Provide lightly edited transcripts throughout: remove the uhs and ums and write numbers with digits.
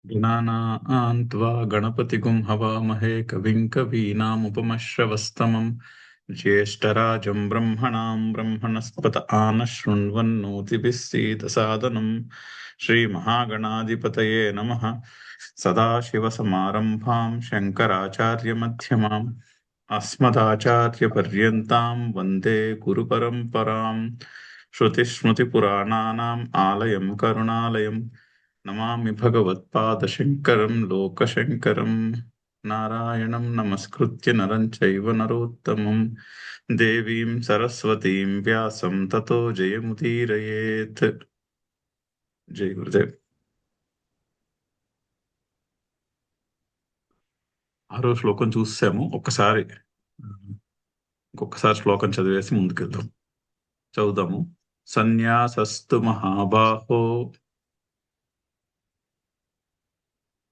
गणानां त्वा गणपतिगुं हवामहे कविं कवीनामुपमश्रवस्तमम् ज्येष्ठराजं ब्रह्मणां ब्रह्मणस्पत आनः शृण्वन्नोतिभिः सीदसादनम् श्रीमहागणाधिपतये नमः। सदाशिवसमारम्भां शङ्कराचार्यमध्यमाम् अस्मदाचार्यपर्यन्तां वन्दे गुरुपरम्पराम्। श्रुतिस्मृतिपुराणानाम् आलयं करुणालयम् नमामि भगवत्पादशङ्करं लोकशङ्करं। नारायणं नमस्कृत्य नरं चैव नरोत्तमं देवीं सरस्वतीं व्यासं ततो जयमुदीरयेत्। జై గురుదేవ్. ఆరో శ్లోకం చూసాము. ఇంకొకసారి శ్లోకం చదివేసి ముందుకెళ్దాం. చదువుదాము. సన్యాసస్తు మహాబాహో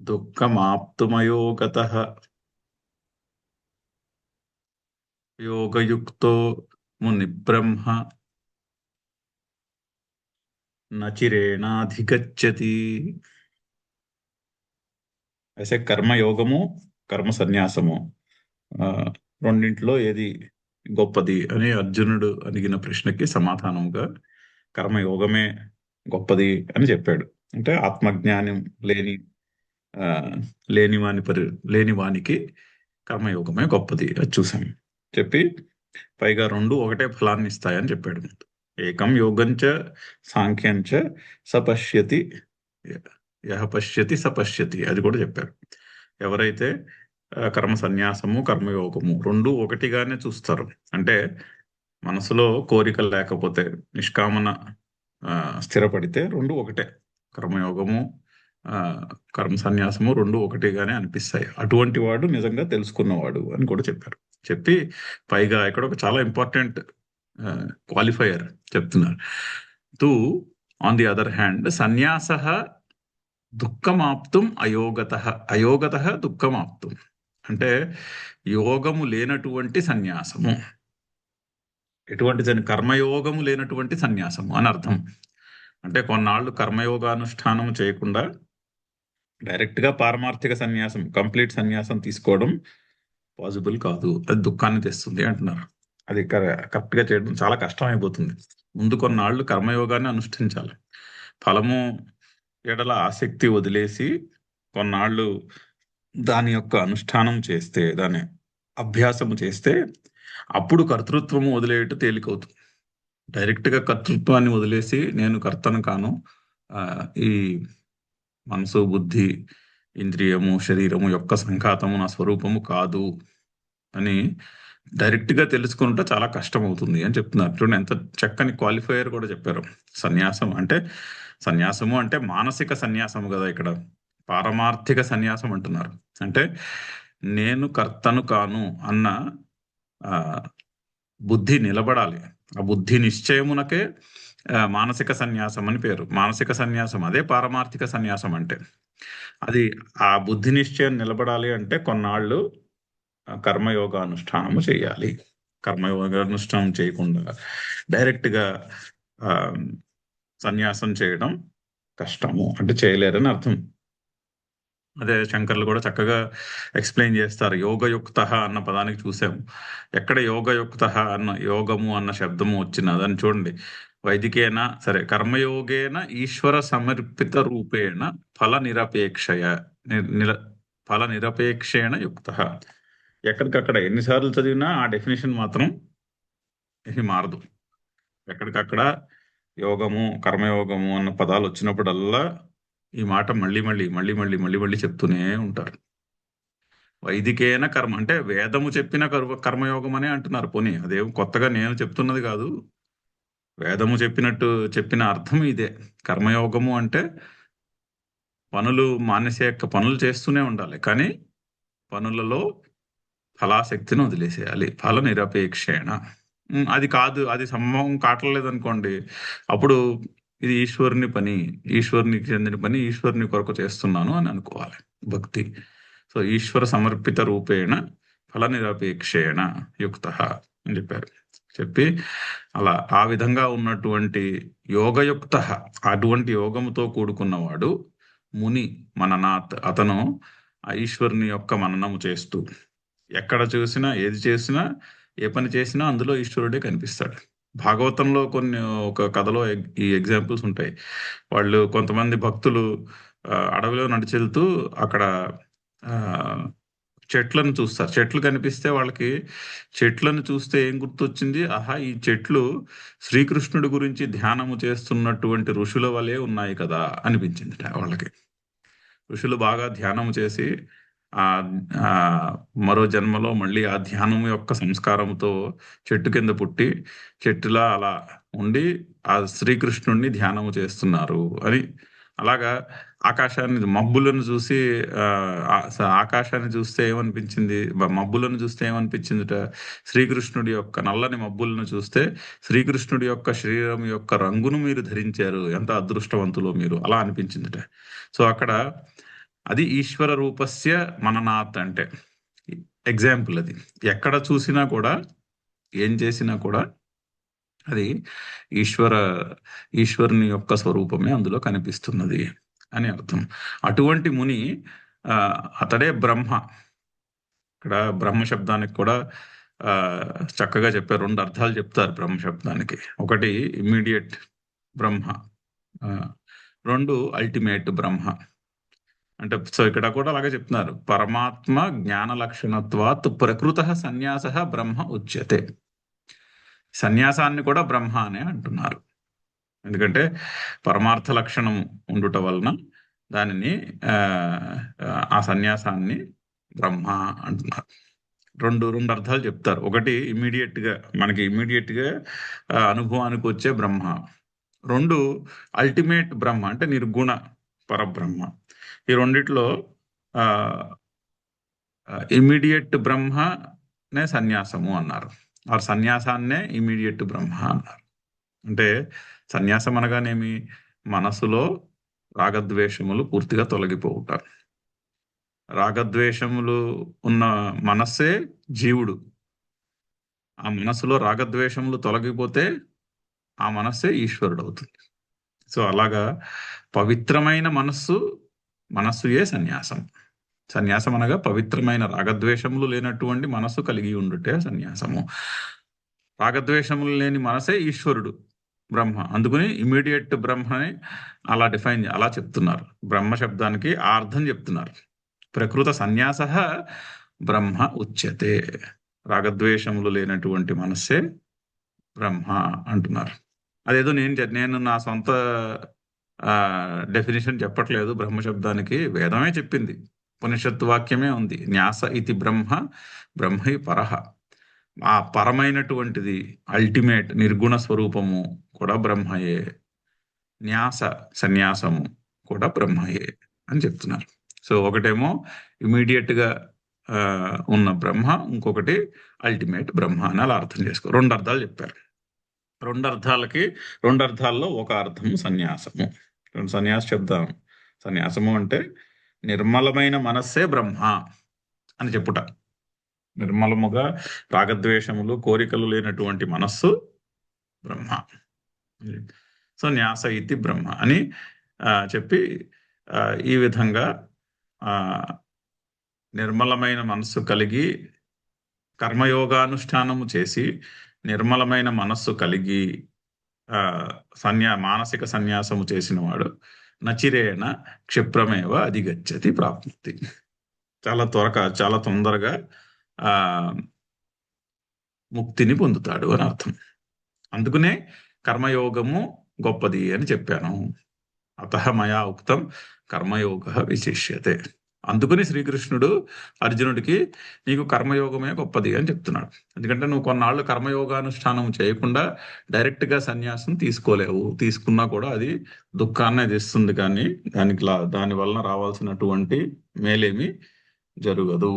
దుఃఖమాప్తుమయోగతః యోగయుక్తో మునిబ్రహ్మ నచిరేణాధిగచ్చతి. అయితే కర్మయోగము కర్మ సన్యాసము రెండింటిలో ఏది గొప్పది అని అర్జునుడు అడిగిన ప్రశ్నకి సమాధానంగా కర్మయోగమే గొప్పది అని చెప్పాడు. అంటే ఆత్మజ్ఞానం లేని వానికి కర్మయోగమే గొప్పది అది చూసాం. చెప్పి పైగా రెండు ఒకటే ఫలాన్ని ఇస్తాయని చెప్పాడు. ఏకం యోగంచ సాంఖ్యంచ సపశ్యతి యహ పశ్యతి సపశ్యతి అది కూడా చెప్పారు. ఎవరైతే కర్మ సన్యాసము కర్మయోగము రెండు ఒకటిగానే చూస్తారు, అంటే మనసులో కోరికలు లేకపోతే నిష్కామన స్థిరపడితే రెండు ఒకటే, కర్మయోగము కర్మ సన్యాసము రెండు ఒకటిగానే అనిపిస్తాయి. అటువంటి వాడు నిజంగా తెలుసుకున్నవాడు అని కూడా చెప్పారు. చెప్పి పైగా ఇక్కడ ఒక చాలా ఇంపార్టెంట్ క్వాలిఫైయర్ చెప్తున్నారు. తూ ఆన్ ది అదర్ హ్యాండ్ సన్యాస దుఃఖమాప్తుం అయోగత దుఃఖమాప్తుం, అంటే యోగము లేనటువంటి సన్యాసము, ఎటువంటి కర్మయోగము లేనటువంటి సన్యాసము అని అర్థం. అంటే కొన్నాళ్ళు కర్మయోగానుష్ఠానం చేయకుండా డైరెక్ట్గా పారమార్థిక సన్యాసం, కంప్లీట్ సన్యాసం తీసుకోవడం పాసిబుల్ కాదు, అది దుఃఖాన్ని తెస్తుంది అంటున్నారు. అది కరెక్ట్గా చేయడం చాలా కష్టం అయిపోతుంది. ముందు కొన్నాళ్ళు కర్మయోగాన్ని అనుష్ఠించాలి, ఫలము ఎడల ఆసక్తి వదిలేసి కొన్నాళ్ళు దాని యొక్క అనుష్ఠానం చేస్తే, దాని అభ్యాసము చేస్తే అప్పుడు కర్తృత్వము వదిలేయట తేలికవుతుంది. డైరెక్ట్గా కర్తృత్వాన్ని వదిలేసి నేను కర్తను కాను, ఈ మనసు బుద్ధి ఇంద్రియము శరీరము యొక్క సంఘాతము నా స్వరూపము కాదు అని డైరెక్ట్గా తెలుసుకుంటే చాలా కష్టం అవుతుంది అని చెప్తున్నారు. చూడండి ఎంత చక్కని క్వాలిఫైయర్ కూడా చెప్పారు. సన్యాసము అంటే మానసిక సన్యాసము కదా, ఇక్కడ పారమార్థిక సన్యాసం అంటున్నారు. అంటే నేను కర్తను కాను అన్న బుద్ధి నిలబడాలి. ఆ బుద్ధి నిశ్చయమునకే మానసిక సన్యాసం అని పేరు. మానసిక సన్యాసం అదే పారమార్థిక సన్యాసం అంటే. అది ఆ బుద్ధి నిశ్చయం నిలబడాలి అంటే కొన్నాళ్ళు కర్మయోగానుష్ఠానము చేయాలి. కర్మయోగానుష్ఠానం చేయకుండా డైరెక్ట్గా సన్యాసం చేయడం కష్టము, అంటే చేయలేరని అర్థం. అదే శంకర్లు కూడా చక్కగా ఎక్స్ప్లెయిన్ చేస్తారు. యోగయుక్త అన్న పదానికి చూసాము, ఎక్కడ యోగయుక్త అన్న యోగము అన్న శబ్దము వచ్చినదని చూడండి. వైదికేన సరే కర్మయోగేన ఈశ్వర సమర్పిత రూపేణ ఫల నిరపేక్షేణ యుక్త. ఎక్కడికక్కడ ఎన్నిసార్లు చదివినా ఆ డెఫినేషన్ మాత్రం ఇది మారదు. ఎక్కడికక్కడ యోగము కర్మయోగము అన్న పదాలు వచ్చినప్పుడల్లా ఈ మాట మళ్ళీ మళ్ళీ చెప్తూనే ఉంటారు. వైదికేన కర్మ అంటే వేదము చెప్పిన కర్మయోగం అనే అంటున్నారు. పోనీ అదేం కొత్తగా నేను చెప్తున్నది కాదు, వేదము చెప్పిన అర్థం ఇదే. కర్మయోగము అంటే పనులు చేస్తూనే ఉండాలి, కానీ పనులలో ఫలాశక్తిని వదిలేసేయాలి. ఫల నిరపేక్షేణ. అది కాదు, అది సంభవం కావట్లేదు అనుకోండి, అప్పుడు ఇది ఈశ్వరునికి చెందిన పని, ఈశ్వరుని కొరకు చేస్తున్నాను అని అనుకోవాలి. భక్తి. సో ఈశ్వర సమర్పిత రూపేణ ఫల నిరపేక్షేణ యుక్త అని చెప్పారు. చెప్పి అలా ఆ విధంగా ఉన్నటువంటి యోగయుక్త, అటువంటి యోగముతో కూడుకున్నవాడు ముని మననాత్, అతను ఆ ఈశ్వరుని యొక్క మననము చేస్తూ ఎక్కడ చూసినా ఏది చేసినా ఏ పని చేసినా అందులో ఈశ్వరుడే కనిపిస్తాడు. భాగవతంలో కొన్ని ఒక కథలో ఈ ఎగ్జాంపుల్స్ ఉంటాయి. వాళ్ళు కొంతమంది భక్తులు అడవిలో నడిచెళ్తూ అక్కడ ఆ, చెట్లను చూస్తారు. చెట్లు కనిపిస్తే వాళ్ళకి చెట్లను చూస్తే ఏం గుర్తొచ్చింది? ఆహా! ఈ చెట్లు శ్రీకృష్ణుడి గురించి ధ్యానము చేస్తున్నటువంటి ఋషుల వలె ఉన్నాయి కదా అనిపించిందిట వాళ్ళకి. ఋషులు బాగా ధ్యానం చేసి ఆ ఆ మరో జన్మలో మళ్ళీ ఆ ధ్యానం యొక్క సంస్కారంతో చెట్టు కింద పుట్టి చెట్టులా అలా ఉండి ఆ శ్రీకృష్ణుణ్ణి ధ్యానము చేస్తున్నారు అని. అలాగా ఆకాశాన్ని మబ్బులను చూసి ఆకాశాన్ని చూస్తే ఏమనిపించింది? మబ్బులను చూస్తే ఏమనిపించిందిట? శ్రీకృష్ణుడి యొక్క నల్లని మబ్బులను చూస్తే శ్రీకృష్ణుడి యొక్క శరీరం యొక్క రంగును మీరు ధరించారు, ఎంత అదృష్టవంతులో మీరు, అలా అనిపించిందిట. సో అక్కడ అది ఈశ్వర రూపస్య మననాత్ అంటే ఎగ్జాంపుల్. అది ఎక్కడ చూసినా కూడా ఏం చేసినా కూడా అది ఈశ్వర ఈశ్వరుని యొక్క స్వరూపమే అందులో కనిపిస్తున్నది అని అర్థం. అటువంటి ముని ఆ, అతడే బ్రహ్మ. ఇక్కడ బ్రహ్మ శబ్దానికి కూడా ఆ, చక్కగా చెప్పారు. రెండు అర్థాలు చెప్తారు బ్రహ్మ శబ్దానికి. ఒకటి ఇమ్మీడియట్ బ్రహ్మ, ఆ, రెండు అల్టిమేట్ బ్రహ్మ. అంటే సో ఇక్కడ కూడా అలాగే చెప్తున్నారు, పరమాత్మ జ్ఞాన లక్షణత్వాత్ ప్రకృత సన్యాస బ్రహ్మ ఉచ్యతే. సన్యాసాన్ని కూడా బ్రహ్మ అనే అంటున్నారు. ఎందుకంటే పరమార్థ లక్షణం ఉండుట వలన దానిని ఆ ఆ సన్యాసాన్ని బ్రహ్మ అంటున్నారు. రెండు రెండు అర్థాలు చెప్తారు. ఒకటి ఇమ్మీడియట్ గా మనకి ఇమ్మీడియట్ గా అనుభవానికి వచ్చే బ్రహ్మ. రెండు అల్టిమేట్ బ్రహ్మ అంటే నిర్గుణ పరబ్రహ్మ. ఈ రెండిట్లో ఆ ఇమ్మీడియట్ బ్రహ్మనే సన్యాసము అన్నారు. ఆ సన్యాసాన్నే ఇమ్మీడియట్ బ్రహ్మ అన్నారు. అంటే సన్యాసం అనగానేమి? మనసులో రాగద్వేషములు పూర్తిగా తొలగిపోవుట. రాగద్వేషములు ఉన్న మనస్సే జీవుడు. ఆ మనసులో రాగద్వేషములు తొలగిపోతే ఆ మనస్సే ఈశ్వరుడు అవుతుంది. సో అలాగా పవిత్రమైన మనస్సుయే సన్యాసం. సన్యాసం అనగా పవిత్రమైన రాగద్వేషములు లేనటువంటి మనస్సు కలిగి ఉండుటే సన్యాసము. రాగద్వేషములు లేని మనసే ఈశ్వరుడు, బ్రహ్మ. అందుకని ఇమీడియట్ బ్రహ్మని అలా చెప్తున్నారు. బ్రహ్మ శబ్దానికి ఆ అర్థం చెప్తున్నారు. ప్రకృత సన్యాస బ్రహ్మ ఉచ్యతే. రాగద్వేషములు లేనటువంటి మనస్సే బ్రహ్మ అంటున్నారు. అదేదో నేను నా సొంత డెఫినేషన్ చెప్పట్లేదు. బ్రహ్మ శబ్దానికి వేదమే చెప్పింది, ఉపనిషత్తు వాక్యమే ఉంది. న్యాస ఇతి బ్రహ్మ బ్రహ్మై పరహ. ఆ పరమైనటువంటిది అల్టిమేట్ నిర్గుణ స్వరూపము కూడా బ్రహ్మయే. న్యాస సన్యాసము కూడా బ్రహ్మయే అని చెప్తున్నారు. సో ఒకటేమో ఇమీడియట్ గా ఉన్న బ్రహ్మ, ఇంకొకటి అల్టిమేట్ బ్రహ్మ అని అలా అర్థం చేసుకో. రెండు అర్థాలు చెప్పారు. రెండు అర్థాల్లో ఒక అర్థం సన్యాసము. సన్యాస శబ్దం, సన్యాసము అంటే నిర్మలమైన మనస్సే బ్రహ్మ అని చెప్పుట. నిర్మలముగా రాగద్వేషములు కోరికలు లేనటువంటి మనస్సు బ్రహ్మ. సో న్యాస ఇతి బ్రహ్మ అని చెప్పి ఈ విధంగా నిర్మలమైన మనస్సు కలిగి కర్మయోగానుష్ఠానము చేసి నిర్మలమైన మనస్సు కలిగి మానసిక సన్యాసము చేసిన వాడు నచిరేణ క్షిప్రమేవ అధిగచ్చతి ప్రాప్తి. చాలా తొందరగా ఆ ముక్తిని పొందుతాడు అని అర్థం. అందుకనే కర్మయోగము గొప్పది అని చెప్పాను. అతః మయా ఉక్తం కర్మయోగ విశిష్యతే. అందుకని శ్రీకృష్ణుడు అర్జునుడికి నీకు కర్మయోగమే గొప్పది అని చెప్తున్నాడు. ఎందుకంటే నువ్వు కొన్నాళ్ళు కర్మయోగానుష్ఠానం చేయకుండా డైరెక్ట్ గా సన్యాసం తీసుకోలేవు. తీసుకున్నా కూడా అది దుఃఖాన్ని తెస్తుంది, కానీ దాని వలన రావాల్సినటువంటి మేలేమి జరగదు.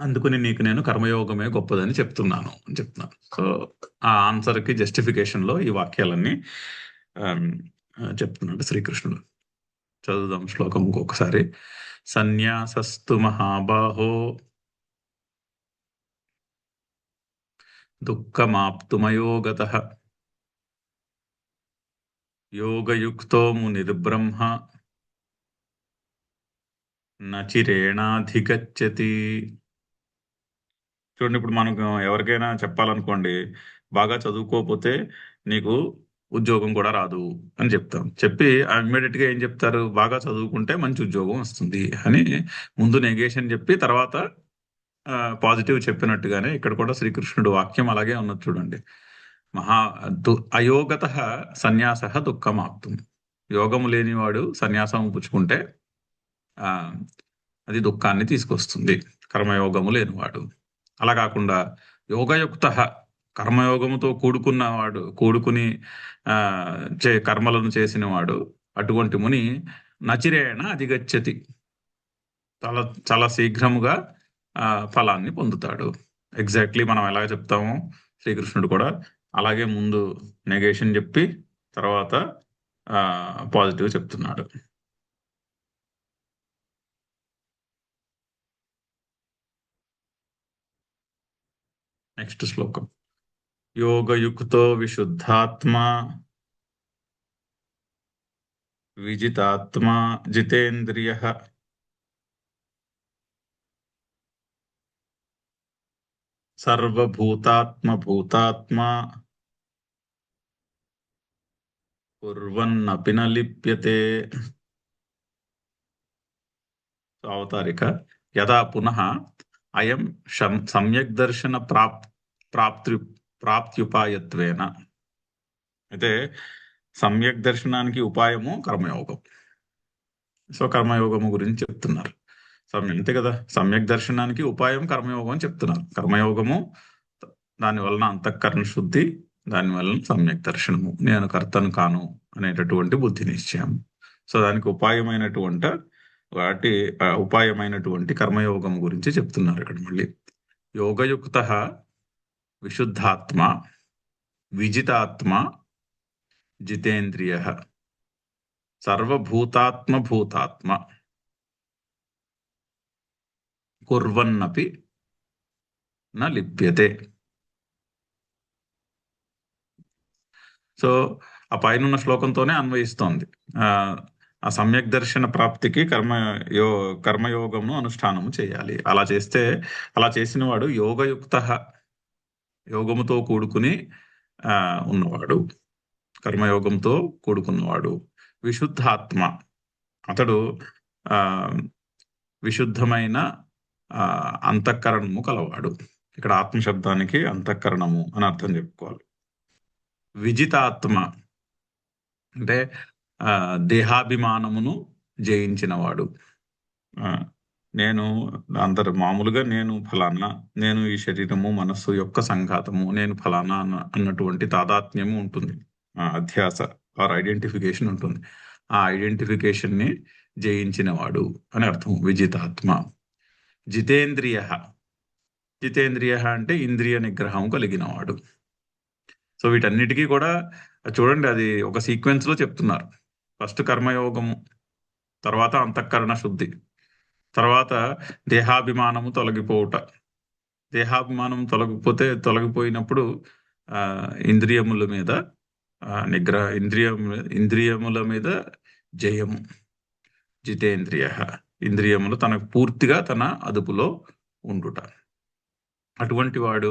అందుకని నీకు నేను కర్మయోగమే గొప్పదని చెప్తున్నాను అని చెప్తున్నాను. సో ఆ ఆన్సర్కి జస్టిఫికేషన్ లో ఈ వాక్యాలన్నీ చెప్తున్నాడు శ్రీకృష్ణుడు. చదువుదాం శ్లోకం ఇంకొకసారి. సన్యాసస్తు మహాబాహో దుఃఖమాప్తుమయోగతః యోగయుక్తో మునిర్బ్రహ్మ నచిరేణాధిగచ్చతి. చూడండి, ఇప్పుడు మనకు ఎవరికైనా చెప్పాలనుకోండి, బాగా చదువుకోకపోతే నీకు ఉద్యోగం కూడా రాదు అని చెప్తాం. చెప్పి ఇమ్మీడియట్ గా ఏం చెప్తారు? బాగా చదువుకుంటే మంచి ఉద్యోగం వస్తుంది అని ముందు నెగేషన్ చెప్పి తర్వాత పాజిటివ్ చెప్పినట్టుగానే ఇక్కడ కూడా శ్రీకృష్ణుడు వాక్యం అలాగే ఉన్నది చూడండి. మహా అయోగత సన్యాస దుఃఖమాప్తుంది. యోగము లేనివాడు సన్యాసం పుచ్చుకుంటే ఆ అది దుఃఖాన్ని తీసుకొస్తుంది, కర్మయోగము లేనివాడు. అలా కాకుండా యోగయుక్త, కర్మయోగముతో కూడుకుని కర్మలను చేసిన వాడు, అటువంటి ముని నచిరేణ అధిగచ్చతి, చాలా చాలా శీఘ్రముగా ఫలాన్ని పొందుతాడు. ఎగ్జాక్ట్లీ మనం ఎలా చెప్తామో శ్రీకృష్ణుడు కూడా అలాగే ముందు నెగేషన్ చెప్పి తర్వాత పాజిటివ్ చెప్తున్నాడు. నెక్స్ట్ శ్లోకం. యోగయుక్తో విశుద్ధాత్మా విజితాత్మా జితేంద్రియః సర్వభూతాత్మభూతాత్మా కుర్వన్నపి న లిప్యతే. అవతారిక. యదా పునః అయం సమ్యక్ దర్శన ప్రాప్త్యుపాయత్వేన. అయితే సమ్యక్ దర్శనానికి ఉపాయము కర్మయోగం. సో కర్మయోగము గురించి చెప్తున్నారు. అంతే కదా, సమ్యక్ దర్శనానికి ఉపాయం కర్మయోగం అని చెప్తున్నారు. కర్మయోగము దాని వలన అంతఃకరణ శుద్ధి, దాని వలన సమ్యక్ దర్శనము, నేను కర్తను కాను అనేటటువంటి బుద్ధి నిశ్చయం. సో దానికి ఉపాయమైనటువంటి కర్మయోగం గురించి చెప్తున్నారు ఇక్కడ మళ్ళీ. యోగయుక్త విశుద్ధాత్మ విజితాత్మ జితేంద్రియ సర్వభూతాత్మ కుర్వన్నపి న లిప్యతే. సో ఆ పైన శ్లోకంతోనే అన్వయిస్తోంది. ఆ సమ్యక్ దర్శన ప్రాప్తికి కర్మయోగమును అనుష్ఠానము చేయాలి. అలా చేసిన వాడు యోగయుక్త, యోగముతో కూడుకుని ఉన్నవాడు, కర్మయోగంతో కూడుకున్నవాడు. విశుద్ధాత్మ, అతడు విశుద్ధమైన అంతఃకరణము కలవాడు. ఇక్కడ ఆత్మశబ్దానికి అంతఃకరణము అని అర్థం చెప్పుకోవాలి. విజితాత్మ అంటే దేహాభిమానమును జయించినవాడు. నేను మామూలుగా నేను ఫలానా, నేను ఈ శరీరము మనస్సు యొక్క సంఘాతము, నేను ఫలానా అన్నటువంటి తాదాత్మ్యము ఉంటుంది, అధ్యాస ఆర్ ఐడెంటిఫికేషన్ ఉంటుంది. ఆ ఐడెంటిఫికేషన్ ని జయించినవాడు అని అర్థం విజితాత్మ. జితేంద్రియ అంటే ఇంద్రియ నిగ్రహం కలిగినవాడు. సో వీటన్నిటికీ కూడా చూడండి, అది ఒక సీక్వెన్స్ లో చెప్తున్నారు. ఫస్ట్ కర్మయోగము, తర్వాత అంతఃకరణ శుద్ధి, తర్వాత దేహాభిమానము తొలగిపోవుట. దేహాభిమానం తొలగిపోయినప్పుడు ఇంద్రియముల మీద ఇంద్రియముల మీద జయము. జితేంద్రియ, ఇంద్రియములు పూర్తిగా తన అదుపులో ఉండుట. అటువంటి వాడు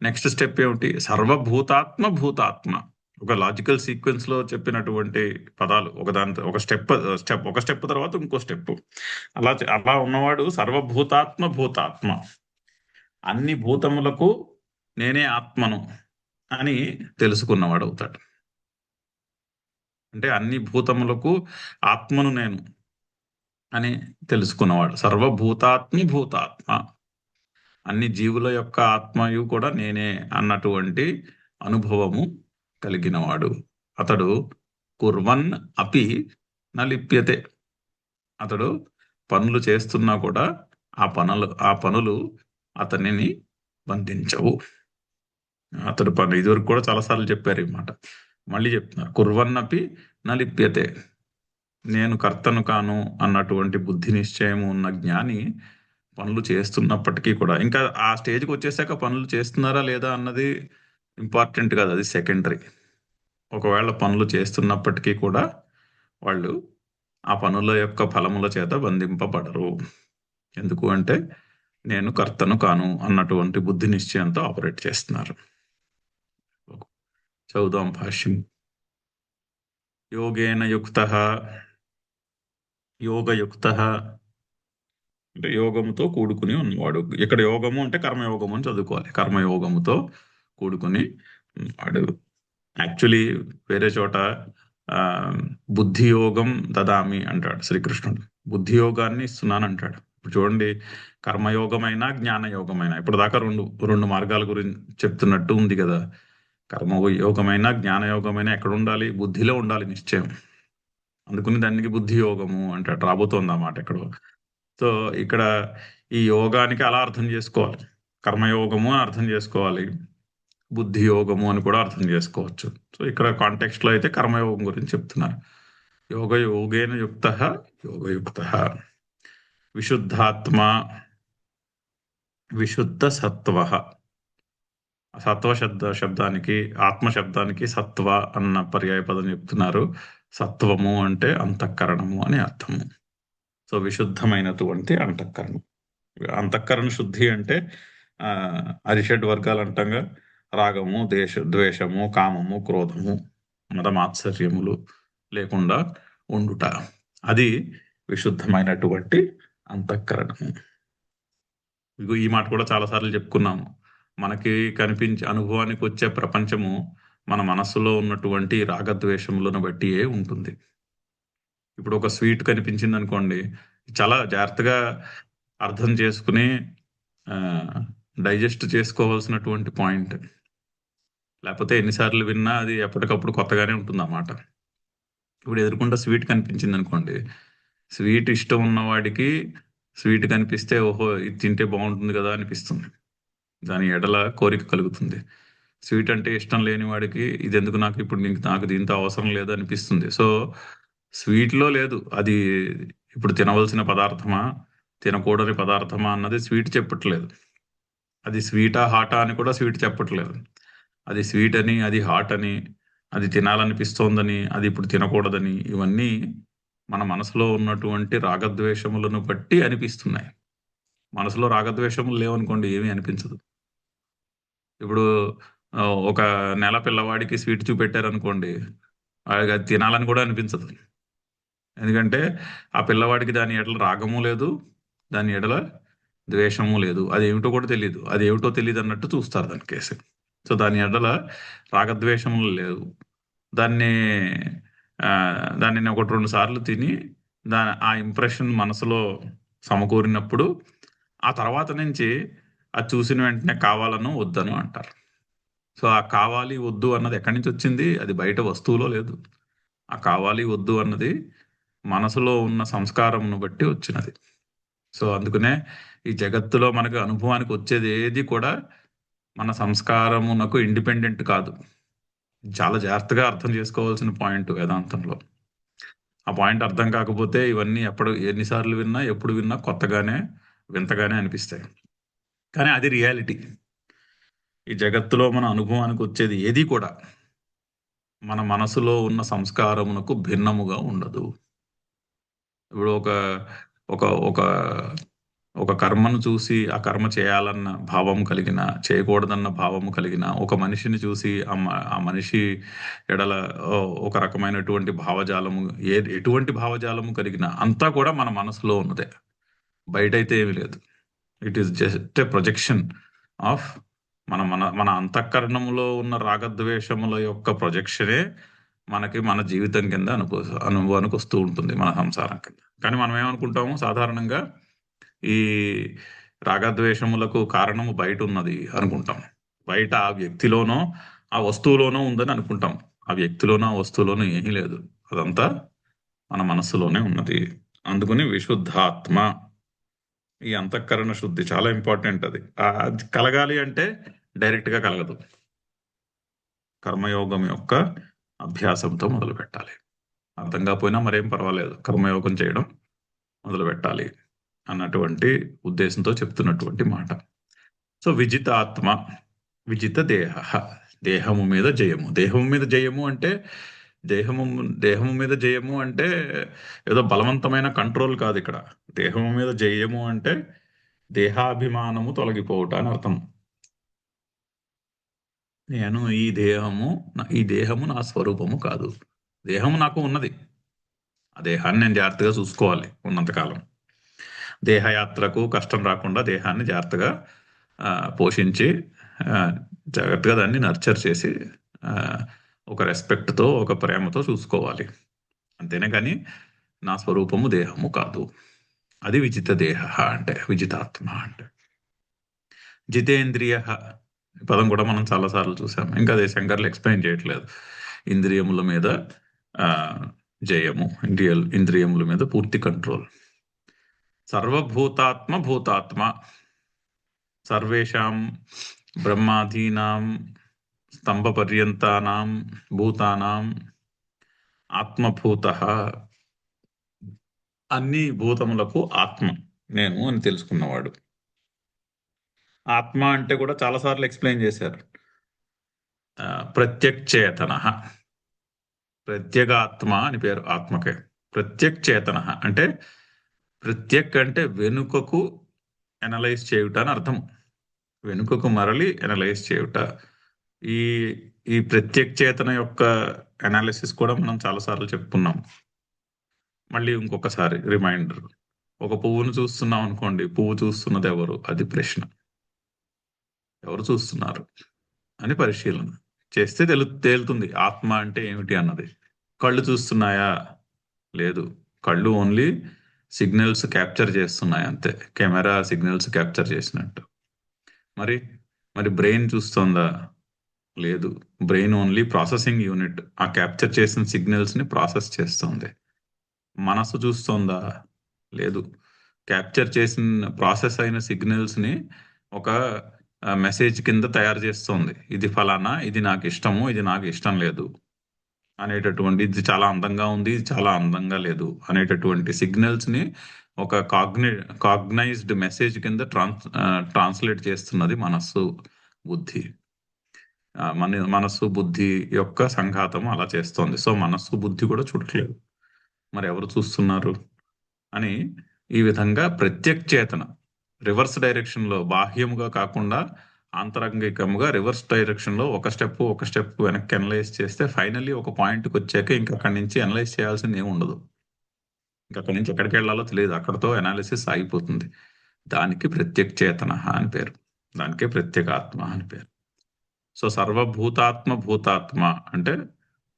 నెక్స్ట్ స్టెప్ ఏమిటి? సర్వభూతాత్మ. ఒక లాజికల్ సీక్వెన్స్ లో చెప్పినటువంటి పదాలు, ఒక స్టెప్ తర్వాత ఇంకో స్టెప్. అలా ఉన్నవాడు సర్వభూతాత్మ, అన్ని భూతములకు నేనే ఆత్మను అని తెలుసుకున్నవాడు అవుతాడు. అంటే అన్ని భూతములకు ఆత్మను నేను అని తెలుసుకున్నవాడు. సర్వభూతాత్మ, అన్ని జీవుల యొక్క ఆత్మయు కూడా నేనే అన్నటువంటి అనుభవము కలిగినవాడు. అతడు కుర్వన్ అపి న లిప్యతే. అతడు పనులు చేస్తున్నా కూడా ఆ పనులు అతనిని బంధించవు. అతడు ఇదివరకు కూడా చాలాసార్లు చెప్పారు ఈ మాట, మళ్ళీ చెప్తున్నారు. కుర్వన్నపి న లిప్యతే, నేను కర్తను కాను అన్నటువంటి బుద్ధి నిశ్చయము ఉన్న జ్ఞాని పనులు చేస్తున్నప్పటికీ కూడా, ఇంకా ఆ స్టేజ్కి వచ్చేసాక పనులు చేస్తున్నారా లేదా అన్నది ఇంపార్టెంట్ కాదు, అది సెకండరీ. ఒకవేళ పనులు చేస్తున్నప్పటికీ కూడా వాళ్ళు ఆ పనుల యొక్క ఫలముల చేత బంధింపబడరు. ఎందుకు అంటే నేను కర్తను కాను అన్నటువంటి బుద్ధి నిశ్చయంతో ఆపరేట్ చేస్తున్నారు. చదువుదాం భాష్యం. యోగేన యుక్తః, యోగయుక్తః అంటే యోగముతో కూడుకుని ఉన్నవాడు. ఇక్కడ యోగము అంటే కర్మయోగము అని చదువుకోవాలి. కర్మయోగముతో కూడుకుని వాడు. యాక్చువల్లీ వేరే చోట బుద్ధి యోగం దదామి అంటాడు శ్రీకృష్ణుడు. బుద్ధి యోగాన్ని ఇస్తున్నాను అంటాడు. ఇప్పుడు చూడండి, కర్మయోగమైనా జ్ఞానయోగమైనా ఇప్పుడు దాకా రెండు మార్గాల గురించి చెప్తున్నట్టు ఉంది కదా. కర్మయోగమైనా జ్ఞానయోగమైనా ఎక్కడ ఉండాలి? బుద్ధిలో ఉండాలి నిశ్చయం. అందుకని దానికి బుద్ధి యోగము అంటాడు. రాబోతోంది అన్నమాట ఇక్కడ. సో ఇక్కడ ఈ యోగానికి అలా అర్థం చేసుకోవాలి. కర్మయోగము అని అర్థం చేసుకోవాలి, బుద్ధి యోగము అని కూడా అర్థం చేసుకోవచ్చు. సో ఇక్కడ కాంటెక్స్ట్ లో అయితే కర్మయోగం గురించి చెప్తున్నారు. యోగేన యుక్తః యోగయుక్తః విశుద్ధాత్మ విశుద్ధ సత్వః. సత్వ శబ్దానికి ఆత్మ శబ్దానికి సత్వ అన్న పర్యాయ పదం చెప్తున్నారు. సత్వము అంటే అంతఃకరణము అని అర్థము. సో విశుద్ధమైనటువంటి అంతఃకరణం. అంతఃకరణ శుద్ధి అంటే అరిషడ్ వర్గాలు అంటాగా, రాగము, ద్వేషము, కామము, క్రోధము, మదమాత్సర్యములు లేకుండా ఉండుట, అది విశుద్ధమైనటువంటి అంతఃకరణము. ఇగో ఈ మాట కూడా చాలాసార్లు చెప్పుకున్నాము. మనకి కనిపించే అనుభవానికి వచ్చే ప్రపంచము మన మనస్సులో ఉన్నటువంటి రాగద్వేషములను బట్టియే ఉంటుంది. ఇప్పుడు ఒక స్వీట్ కనిపించింది అనుకోండి, చాలా జాగ్రత్తగా అర్థం చేసుకుని డైజెస్ట్ చేసుకోవాల్సినటువంటి పాయింట్. లేకపోతే ఎన్నిసార్లు విన్నా అది ఎప్పటికప్పుడు కొత్తగానే ఉంటుంది అన్నమాట. ఇప్పుడు ఎదురుకుండా స్వీట్ కనిపించింది అనుకోండి, స్వీట్ ఇష్టం ఉన్నవాడికి స్వీట్ కనిపిస్తే ఓహో ఇది తింటే బాగుంటుంది కదా అనిపిస్తుంది, దాని ఎడల కోరిక కలుగుతుంది. స్వీట్ అంటే ఇష్టం లేని వాడికి ఇది ఎందుకు, నాకు ఇప్పుడు నాకు దీంతో అవసరం లేదు అనిపిస్తుంది. సో స్వీట్లో లేదు, అది ఇప్పుడు తినవలసిన పదార్థమా తినకూడని పదార్థమా అన్నది స్వీట్ చెప్పట్లేదు. అది స్వీటా హాటా అని కూడా స్వీట్ చెప్పట్లేదు. అది స్వీట్ అని, అది హాట్ అని, అది తినాలనిపిస్తోందని, అది ఇప్పుడు తినకూడదని, ఇవన్నీ మన మనసులో ఉన్నటువంటి రాగద్వేషములను బట్టి అనిపిస్తున్నాయి. మనసులో రాగద్వేషములు లేవనుకోండి ఏమీ అనిపించదు. ఇప్పుడు ఒక నెల పిల్లవాడికి స్వీట్ చూపెట్టారనుకోండి, అది తినాలని కూడా అనిపించదు. ఎందుకంటే ఆ పిల్లవాడికి దాని ఎడల రాగము లేదు, దాని ఎడల ద్వేషము లేదు. అది ఏమిటో కూడా తెలియదు, అది ఏమిటో తెలియదు అన్నట్టు చూస్తారు దాని కేసు. సో దాని ఎడల రాగద్వేషములు లేవు. దాన్ని ఒకటి రెండు సార్లు తిని ఆ ఇంప్రెషన్ మనసులో సమకూరినప్పుడు ఆ తర్వాత నుంచి అది చూసిన వెంటనే కావాలను వద్దను అంటారు. సో ఆ కావాలి వద్దు అన్నది ఎక్కడి నుంచి వచ్చింది? అది బయట వస్తువులో లేదు. ఆ కావాలి వద్దు అన్నది మనసులో ఉన్న సంస్కారమును బట్టి వచ్చినది. సో అందుకనే ఈ జగత్తులో మనకు అనుభవానికి వచ్చేది ఏది కూడా మన సంస్కారమునకు ఇండిపెండెంట్ కాదు. చాలా జాగ్రత్తగా అర్థం చేసుకోవాల్సిన పాయింట్ వేదాంతంలో. ఆ పాయింట్ అర్థం కాకపోతే ఇవన్నీ ఎన్నిసార్లు విన్నా ఎప్పుడు విన్నా కొత్తగానే వింతగానే అనిపిస్తాయి. కానీ అది రియాలిటీ. ఈ జగత్తులో మన అనుభవానికి వచ్చేది ఏది కూడా మన మనసులో ఉన్న సంస్కారమునకు భిన్నముగా ఉండదు. ఇప్పుడు ఒక ఒక ఒక కర్మను చూసి ఆ కర్మ చేయాలన్న భావం కలిగిన, చేయకూడదన్న భావము కలిగిన ఒక మనిషిని చూసి ఆ మనిషి ఎడల ఒక రకమైనటువంటి భావజాలము, ఎటువంటి భావజాలము కలిగిన అంతా కూడా మన మనసులో ఉన్నదే, బయటైతే ఏమీ లేదు. It is just a projection of మన అంతఃకరణములో ఉన్న రాగద్వేషముల యొక్క ప్రొజెక్షనే మనకి మన జీవితం కింద అనుభవానికి వస్తూ ఉంటుంది, మన సంసారం కింద. కానీ మనం ఏమనుకుంటాము సాధారణంగా, ఈ రాగద్వేషములకు కారణము బయట ఉన్నది అనుకుంటాం. బయట ఆ వ్యక్తిలోనో ఆ వస్తువులోనో ఉందని అనుకుంటాం. ఆ వ్యక్తిలోనో ఆ వస్తువులోనో ఏమీ లేదు, అదంతా మన మనస్సులోనే ఉన్నది. అందుకని విశుద్ధాత్మ, ఈ అంతఃకరణ శుద్ధి చాలా ఇంపార్టెంట్. అది కలగాలి అంటే డైరెక్ట్ గా కలగదు. కర్మయోగం యొక్క అభ్యాసంతో మొదలు పెట్టాలి. అర్థం కాకపోయినా మరేం పర్వాలేదు, కర్మయోగం చేయడం మొదలు పెట్టాలి అన్నటువంటి ఉద్దేశంతో చెప్తున్నటువంటి మాట. సో విజిత ఆత్మ, విజిత దేహ. దేహము మీద జయము. దేహము మీద జయము అంటే దేహము దేహము మీద జయము అంటే ఏదో బలవంతమైన కంట్రోల్ కాదు ఇక్కడ. దేహము మీద జయము అంటే దేహాభిమానము తొలగిపోవుట అని అర్థం. నేను ఈ దేహము నా స్వరూపము కాదు. దేహము నాకు ఉన్నది. ఆ దేహాన్ని నేను జాగ్రత్తగా చూసుకోవాలి ఉన్నంతకాలం. దేహయాత్రకు కష్టం రాకుండా దేహాన్ని జాగ్రత్తగా పోషించి జాగ్రత్తగా దాన్ని నర్చర్ చేసి ఒక రెస్పెక్ట్తో ఒక ప్రేమతో చూసుకోవాలి. అంతేనే కానీ నా స్వరూపము దేహము కాదు. అది విజిత దేహ అంటే, విజితాత్మ అంటే. జితేంద్రియ పదం కూడా మనం చాలాసార్లు చూసాం. ఇంకా అదే శంకర్లు ఎక్స్ప్లెయిన్ చేయట్లేదు. ఇంద్రియముల మీద జయము, ఇంద్రియముల మీద పూర్తి కంట్రోల్. సర్వభూతాత్మ భూతాత్మ, సర్వేషాం బ్రహ్మాదీనాం స్తంభపర్యంతానాం భూతానాం ఆత్మభూత. అన్ని భూతములకు ఆత్మ నేను అని తెలుసుకున్నవాడు. ఆత్మ అంటే కూడా చాలాసార్లు ఎక్స్ప్లెయిన్ చేశారు. ప్రత్యక్చేతన, ప్రత్యేగాత్మ అని పేరు ఆత్మకే. ప్రత్యక్చేతన అంటే ప్రత్యక్ అంటే వెనుకకు ఎనలైజ్ చేయుట అని అర్థం. వెనుకకు మరలి ఎనలైజ్ చేయుట. ఈ ఈ ప్రత్యక్చేతన యొక్క అనాలిసిస్ కూడా మనం చాలాసార్లు చెప్పుకున్నాం. మళ్ళీ ఇంకొకసారి రిమైండర్. ఒక పువ్వును చూస్తున్నాం అనుకోండి, పువ్వు చూస్తున్నది ఎవరు? అది ప్రశ్న. ఎవరు చూస్తున్నారు అని పరిశీలన చేస్తే తేలుతుంది ఆత్మ అంటే ఏమిటి అన్నది. కళ్ళు చూస్తున్నాయా? లేదు. కళ్ళు ఓన్లీ సిగ్నల్స్ క్యాప్చర్ చేస్తున్నాయి అంతే, కెమెరా సిగ్నల్స్ క్యాప్చర్ చేసినట్టు. మరి బ్రెయిన్ చూస్తుందా? లేదు. Brain only processing unit. ఆ క్యాప్చర్ చేసిన సిగ్నల్స్ని ప్రాసెస్ చేస్తుంది. మనసు చూస్తుందా? లేదు. క్యాప్చర్ చేసిన ప్రాసెస్ అయిన సిగ్నల్స్ని ఒక మెసేజ్ కింద తయారు చేస్తుంది. ఇది ఫలానా, ఇది నాకు ఇష్టము, ఇది నాకు ఇష్టం లేదు అనేటటువంటి, ఇది చాలా అందంగా ఉంది, ఇది చాలా అందంగా లేదు అనేటటువంటి సిగ్నల్స్ని ఒక కాగ్నైజ్డ్ మెసేజ్ కింద ట్రాన్స్లేట్ చేస్తున్నది మనస్సు, బుద్ధి. మనస్సు బుద్ధి యొక్క సంఘాతం అలా చేస్తోంది. సో మనస్సు బుద్ధి కూడా చూడట్లేదు. మరి ఎవరు చూస్తున్నారు అని ఈ విధంగా ప్రత్యక్చేతన రివర్స్ డైరెక్షన్లో, బాహ్యముగా కాకుండా ఆంతరంగికముగా రివర్స్ డైరెక్షన్లో ఒక స్టెప్ వెనక్కి అనలైజ్ చేస్తే ఫైనల్లీ ఒక పాయింట్కి వచ్చాక ఇంకా అక్కడి నుంచి అనలైజ్ చేయాల్సింది ఏమి ఉండదు. ఇంకా అక్కడి నుంచి ఎక్కడికి వెళ్ళాలో తెలియదు. అక్కడతో అనాలిసిస్ ఆగిపోతుంది. దానికి ప్రత్యక్చేతన అని పేరు. దానికే ప్రత్యేగాత్మ అని పేరు. సో సర్వభూతాత్మ భూతాత్మ అంటే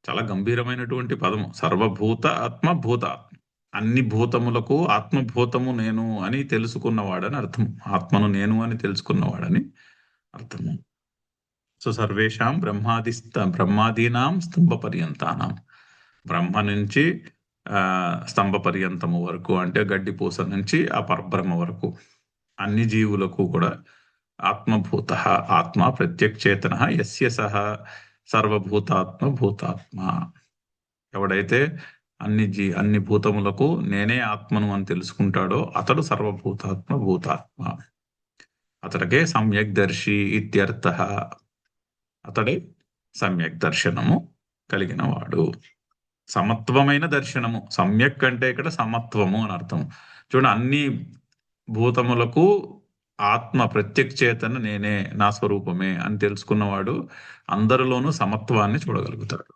చాలా గంభీరమైనటువంటి పదము. సర్వభూత ఆత్మ భూతాత్మ, అన్ని భూతములకు ఆత్మభూతము నేను అని తెలుసుకున్నవాడని అర్థం. ఆత్మను నేను అని తెలుసుకున్నవాడని అర్థము. సో సర్వేషాం బ్రహ్మాదీనాం స్తంభ పర్యంతానాం, బ్రహ్మ నుంచి స్తంభ పర్యంతము వరకు అంటే గడ్డిపూస నుంచి ఆ పరబ్రహ్మ వరకు అన్ని జీవులకు కూడా ఆత్మభూత, ఆత్మ ప్రత్యక్చేతన యస్య సహ సర్వభూతాత్మ భూతాత్మ. ఎవడైతే అన్ని భూతములకు నేనే ఆత్మను అని తెలుసుకుంటాడో అతడు సర్వభూతాత్మ భూతాత్మ. అతడికే సమ్యక్ దర్శి ఇత్యర్థ. అతడే సమ్యక్ దర్శనము కలిగిన వాడు. సమత్వమైన దర్శనము. సమ్యక్ అంటే ఇక్కడ సమత్వము అని అర్థం. చూడండి, అన్ని భూతములకు ఆత్మ ప్రత్యక్చేతన నేనే, నా స్వరూపమే అని తెలుసుకున్నవాడు అందరిలోనూ సమత్వాన్ని చూడగలుగుతాడు.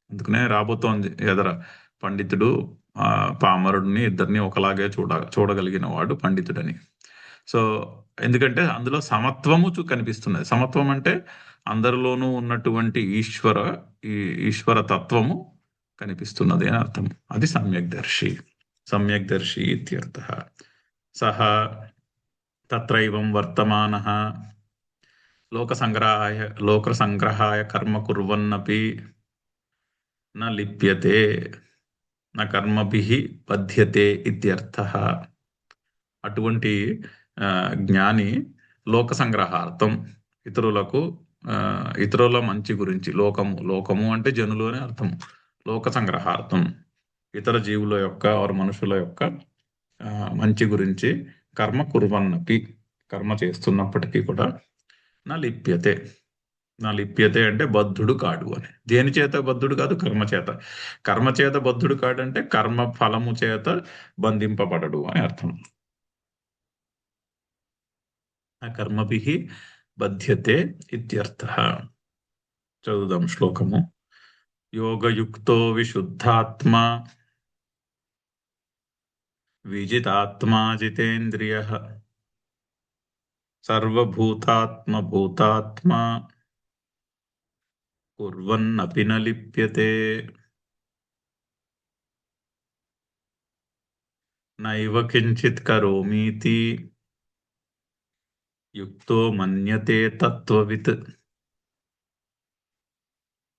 అందుకనే రాబోతోంది ఎదర పండితుడు పామరుడిని ఇద్దరిని ఒకలాగే చూడగలిగిన వాడు పండితుడని. సో ఎందుకంటే అందులో సమత్వము కనిపిస్తున్నది. సమత్వం అంటే అందరిలోనూ ఉన్నటువంటి ఈశ్వర తత్వము కనిపిస్తున్నది అని అర్థం. అది సమ్యక్ దర్శి ఇత్యర్థ. సహ తత్రైవం వర్తమానః లోక సంగ్రహాయ కర్మ కుర్వన్నపి న లిప్యతే న కర్మభిః బధ్యతే ఇత్యర్థః. అటువంటి జ్ఞాని లోక సంగ్రహార్థం, ఇతరుల మంచి గురించి, లోకము అంటే జనులు అనే అర్థం. లోక సంగ్రహార్థం ఇతర జీవుల యొక్క మనుషుల యొక్క మంచి గురించి కర్మ కుర్వన్నపి, కర్మ చేస్తున్నప్పటికీ కూడా నా లిప్యతే నా లిప్యతే అంటే బద్ధుడు కాడు అని. దేని చేత బద్ధుడు కాదు? కర్మ చేత. కర్మ చేత బద్ధుడు కాడు అంటే కర్మ ఫలము చేత బంధింపబడడు అని అర్థం. కర్మభిః బధ్యతే ఇత్యర్థః. చదువుదాం శ్లోకము. యోగయుక్తో విశుద్ధాత్మా విజితాత్మా జితేంద్రియః సర్వభూతాత్మభూతాత్మా కుర్వన్నపి న లిప్యతే. నైవ కించిత్ కరోమీతి యుక్తో మన్యతే తత్వవిత్.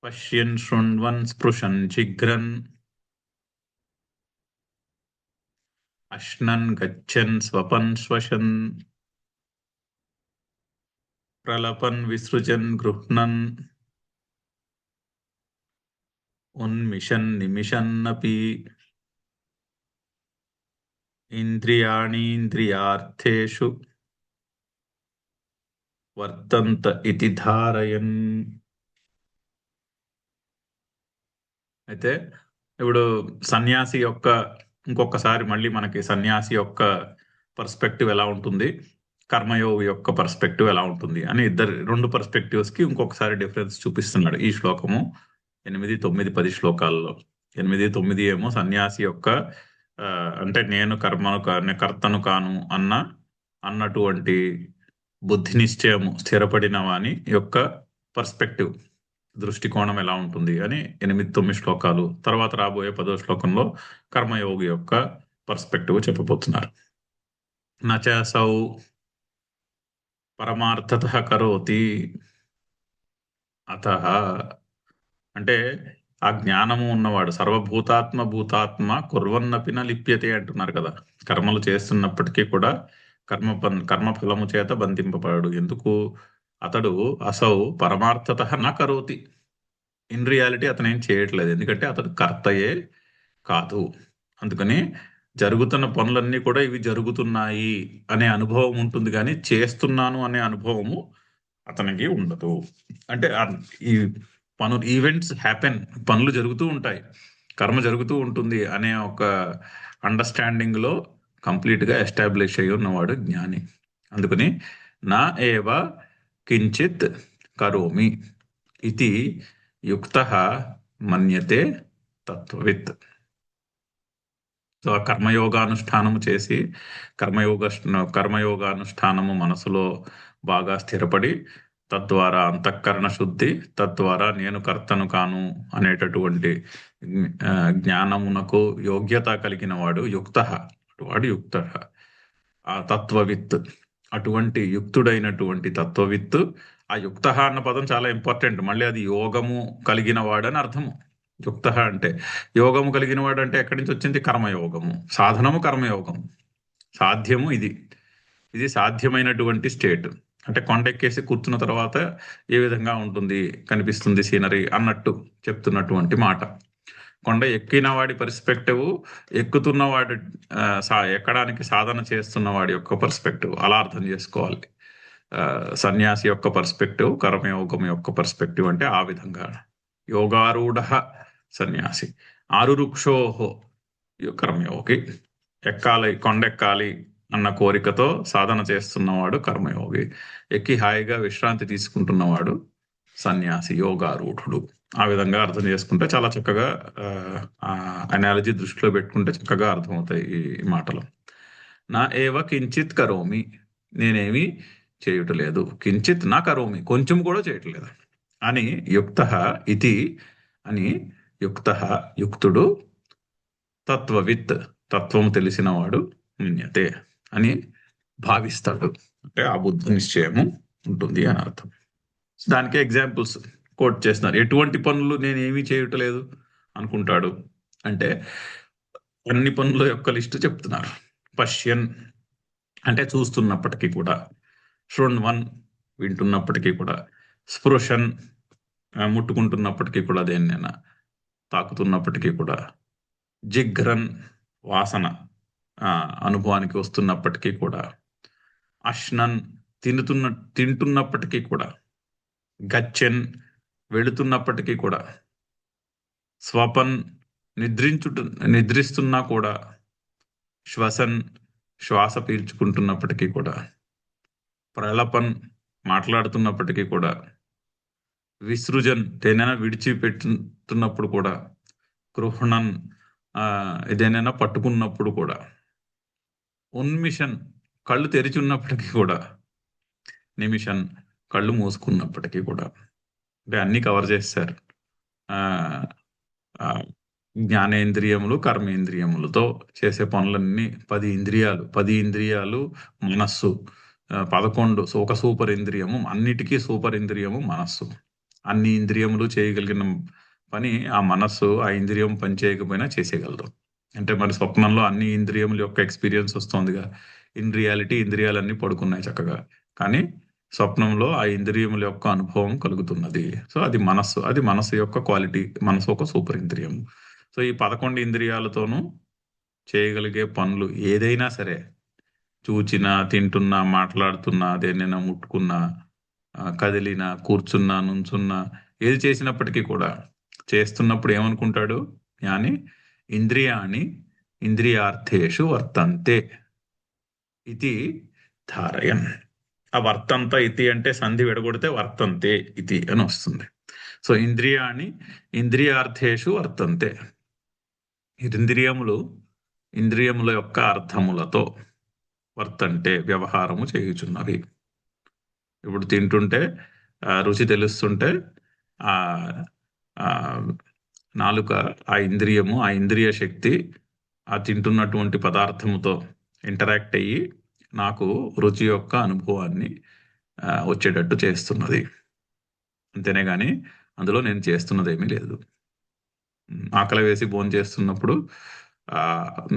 పశ్యన్ శృణ్వన్ స్పృశన్ జిఘ్రన్ అశ్నన్ గచ్చన్ స్వపన్ శ్వసన్ ప్రలపన్ విసృజన్ గృహ్ణన్ ఉన్మిషన్ నిమిషన్నపి. ఇంద్రియాణీంద్రియార్థేషు వర్తంత ఇతి ధారయన్. అయితే ఇప్పుడు సన్యాసి యొక్క ఇంకొకసారి మళ్ళీ మనకి సన్యాసి యొక్క పర్స్పెక్టివ్ ఎలా ఉంటుంది, కర్మయోగి యొక్క పర్స్పెక్టివ్ ఎలా ఉంటుంది అని రెండు పర్స్పెక్టివ్స్ కి ఇంకొకసారి డిఫరెన్స్ చూపిస్తున్నాడు ఈ శ్లోకము 8, 9, 10 శ్లోకాల్లో. 8, 9 ఏమో సన్యాసి యొక్క అంటే నేను కర్తను కాను అన్నటువంటి బుద్ధి నిశ్చయము స్థిరపడిన వాని యొక్క పర్స్పెక్టివ్, దృష్టికోణం ఎలా ఉంటుంది అని 8, 9 శ్లోకాలు. తర్వాత రాబోయే 10వ శ్లోకంలో కర్మయోగి యొక్క పర్స్పెక్టివ్ చెప్పబోతున్నారు. నచసౌ పరమార్థతః కరోతి అతః. అంటే ఆ జ్ఞానము ఉన్నవాడు సర్వభూతాత్మ భూతాత్మ కుర్వన్నపి న లిప్యతే అంటున్నారు కదా. కర్మలు చేస్తున్నప్పటికీ కూడా కర్మఫలము చేత బంధింపబడు. ఎందుకు? అతడు అసౌ పరమార్థతః న కరోతి. ఇన్ రియాలిటీ అతను ఏం చేయట్లేదు, ఎందుకంటే అతడు కర్తయే కాదు. అందుకని జరుగుతున్న పనులన్నీ కూడా ఇవి జరుగుతున్నాయి అనే అనుభవం ఉంటుంది, కానీ చేస్తున్నాను అనే అనుభవము అతనికి ఉండదు. అంటే ఈ ఈవెంట్స్ హ్యాపెన్, పనులు జరుగుతూ ఉంటాయి, కర్మ జరుగుతూ ఉంటుంది అనే ఒక అండర్స్టాండింగ్ లో కంప్లీట్ గా ఎస్టాబ్లిష్ అయి ఉన్నవాడు జ్ఞాని. అందుకని నా ఏవ కించిత్ కరోమి ఇది యుక్తః మన్యతే తత్వవిత్. సో ఆ కర్మయోగానుష్ఠానము చేసి కర్మయోగానుష్ఠానము మనసులో బాగా స్థిరపడి తద్వారా అంతఃకరణ శుద్ధి, తద్వారా నేను కర్తను కాను అనేటటువంటి జ్ఞానమునకు యోగ్యత కలిగిన వాడు యుక్త. ఆ తత్వవిత్, అటువంటి యుక్తుడైనటువంటి తత్వవిత్. ఆ యుక్త అన్న పదం చాలా ఇంపార్టెంట్. మళ్ళీ అది యోగము కలిగిన వాడని అర్థము. యుక్త అంటే యోగము కలిగిన వాడు అంటే ఎక్కడి నుంచి వచ్చింది? కర్మయోగము. సాధనము కర్మయోగము, సాధ్యము ఇది సాధ్యమైనటువంటి స్టేట్. అంటే కొండెక్కేసి కూర్చున్న తర్వాత ఏ విధంగా ఉంటుంది, కనిపిస్తుంది సీనరీ అన్నట్టు చెప్తున్నటువంటి మాట. కొండ ఎక్కిన వాడి పర్స్పెక్టివ్, ఎక్కుతున్నవాడు ఎక్కడానికి సాధన చేస్తున్న వాడి యొక్క పర్స్పెక్టివ్, అలా అర్థం చేసుకోవాలి. సన్యాసి యొక్క పర్స్పెక్టివ్, కర్మయోగం యొక్క పర్స్పెక్టివ్ అంటే ఆ విధంగా. యోగారూఢ సన్యాసి, ఆరురుక్షోహో కర్మయోగి. కొండెక్కాలి అన్న కోరికతో సాధన చేస్తున్నవాడు కర్మయోగి. ఎక్కి హాయిగా విశ్రాంతి తీసుకుంటున్నవాడు సన్యాసి, యోగారూఢుడు. ఆ విధంగా అర్థం చేసుకుంటే చాలా చక్కగా అనాలజీ దృష్టిలో పెట్టుకుంటే చక్కగా అర్థమవుతాయి ఈ మాటలు. నా ఏవ కించిత్ కరోమి, నేనేమి చేయటలేదు. కించిత్ నా కరోమి, కొంచెం కూడా చేయట్లేదు అని యుక్త ఇది అని యుక్తుడు తత్వవిత్, తత్వము తెలిసినవాడు నిన్యతే అని భావిస్తాడు. అంటే ఆ బుద్ధి నిశ్చయము ఉంటుంది అని అర్థం. దానికే ఎగ్జాంపుల్స్ కోట్ చేస్తున్నారు. ఎటువంటి పనులు నేనేమీ చేయటలేదు అనుకుంటాడు అంటే అన్ని పనుల యొక్క లిస్టు చెప్తున్నారు. పశ్యన్ అంటే చూస్తున్నప్పటికీ కూడా, శృణ్వన్ వింటున్నప్పటికీ కూడా, స్పృశన్ ముట్టుకుంటున్నప్పటికీ కూడా, దేన్నైనా తాకుతున్నప్పటికీ కూడా, జిఘ్రన్ వాసన అనుభవానికి వస్తున్నప్పటికీ కూడా, అశ్నన్ తింటున్నప్పటికీ కూడా, గచ్చెన్ వెళుతున్నప్పటికీ కూడా, స్వపన్ నిద్రిస్తున్నా కూడా, శ్వసన్ శ్వాస పీల్చుకుంటున్నప్పటికీ కూడా, ప్రలపన్ మాట్లాడుతున్నప్పటికీ కూడా, విసృజన్ దేనైనా విడిచిపెట్టుతున్నప్పుడు కూడా, గృహణన్ దేనైనా పట్టుకున్నప్పుడు కూడా, ఉన్మిషన్ కళ్ళు తెరిచి ఉన్నప్పటికీ కూడా, నిమిషన్ కళ్ళు మూసుకున్నప్పటికీ కూడా. అంటే అన్ని కవర్ చేస్తారు. ఆ ఆ, జ్ఞానేంద్రియములు కర్మేంద్రియములతో చేసే పనులన్నీ 10 ఇంద్రియాలు మనస్సు, 11 ఒక సూపర్ ఇంద్రియము, అన్నిటికీ సూపర్ ఇంద్రియము మనస్సు. అన్ని ఇంద్రియములు చేయగలిగిన పని ఆ మనస్సు, ఆ ఇంద్రియం పని చేయకపోయినా చేసేయగలదు. అంటే మరి స్వప్నంలో అన్ని ఇంద్రియముల యొక్క ఎక్స్పీరియన్స్ వస్తుందిగా. ఇన్ రియాలిటీ ఇంద్రియాలన్నీ పడుకున్నాయి చక్కగా, కానీ స్వప్నంలో ఆ ఇంద్రియముల యొక్క అనుభవం కలుగుతున్నది. సో అది మనస్సు యొక్క క్వాలిటీ. మనసు ఒక సూపర్ ఇంద్రియం. సో ఈ 11 ఇంద్రియాలతోనూ చేయగలిగే పనులు ఏదైనా సరే, చూచినా, తింటున్నా, మాట్లాడుతున్నా, దేన్నైనా ముట్టుకున్నా, కదిలినా, కూర్చున్నా, నుంచున్నా, ఏది చేసినప్పటికీ కూడా చేస్తున్నప్పుడు ఏమనుకుంటాడు జ్ఞాని? ఇంద్రియాణి ఇంద్రియార్థేషు వర్తంతే ఇది ధారయన్. ఆ వర్తంత ఇతి అంటే సంధి విడగొడితే వర్తంతే ఇతి అని వస్తుంది. సో ఇంద్రియాణి ఇంద్రియార్థేషు వర్తంతే. ఇంద్రియముల యొక్క అర్థములతో వర్తంటే వ్యవహారము చేయుచున్నవి. ఇప్పుడు తింటుంటే రుచి తెలుస్తుంటే ఆ ఆ, నాలుక, ఆ ఇంద్రియ శక్తి ఆ తింటున్నటువంటి పదార్థముతో ఇంటరాక్ట్ అయ్యి నాకు రుచి యొక్క అనుభవాన్ని వచ్చేటట్టు చేస్తున్నది. అంతేనే కానీ అందులో నేను చేస్తున్నది ఏమీ లేదు. ఆకలి వేసి భోజనం చేస్తున్నప్పుడు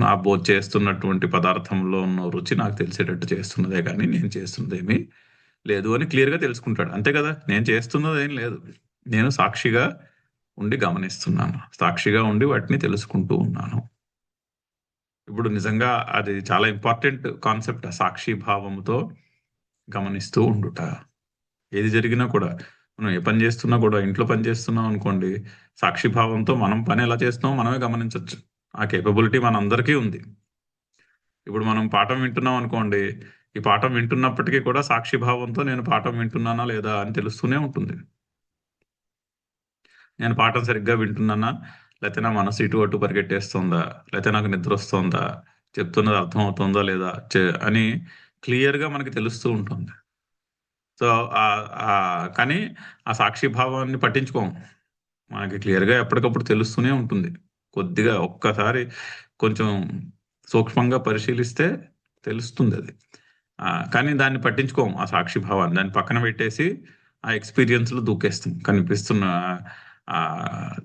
నా భోజనం చేస్తున్నటువంటి పదార్థంలో ఉన్న రుచి నాకు తెలిసేటట్టు చేస్తున్నదే కానీ నేను చేస్తున్నది ఏమీ లేదు అని క్లియర్గా తెలుసుకుంటాడు. అంతే కదా, నేను చేస్తున్నది ఏం లేదు, నేను సాక్షిగా ఉండి గమనిస్తున్నాను, సాక్షిగా ఉండి వాటిని తెలుసుకుంటూ ఉన్నాను. ఇప్పుడు నిజంగా అది చాలా ఇంపార్టెంట్ కాన్సెప్ట్, సాక్షి భావంతో గమనిస్తూ ఉండుట. ఏది జరిగినా కూడా, మనం ఏ పని చేస్తున్నా కూడా, ఇంట్లో పని చేస్తున్నాం అనుకోండి, సాక్షి భావంతో మనం పని ఎలా చేస్తున్నామో మనమే గమనించవచ్చు. ఆ కేపబిలిటీ మనందరికీ ఉంది. ఇప్పుడు మనం పాఠం వింటున్నాం అనుకోండి, ఈ పాఠం వింటున్నప్పటికీ కూడా సాక్షి భావంతో నేను పాఠం వింటున్నానా లేదా అని తెలుస్తూనే ఉంటుంది. నేను పాఠం సరిగ్గా వింటున్నానా, లేకపోతే నా మనసు ఇటు అటు పరిగెట్టేస్తుందా, లేకపోతే నాకు నిద్ర వస్తుందా, చెప్తున్నది అర్థం అవుతుందా లేదా అని క్లియర్గా మనకి తెలుస్తూ ఉంటుంది. సో కానీ ఆ సాక్షి భావాన్ని పట్టించుకోము. మనకి క్లియర్గా ఎప్పటికప్పుడు తెలుస్తూనే ఉంటుంది. కొద్దిగా ఒక్కసారి కొంచెం సూక్ష్మంగా పరిశీలిస్తే తెలుస్తుంది అది. కానీ దాన్ని పట్టించుకోము, ఆ సాక్షి భావాన్ని దాన్ని పక్కన పెట్టేసి ఆ ఎక్స్పీరియన్స్లో దూకేస్తాం. కనిపిస్తున్న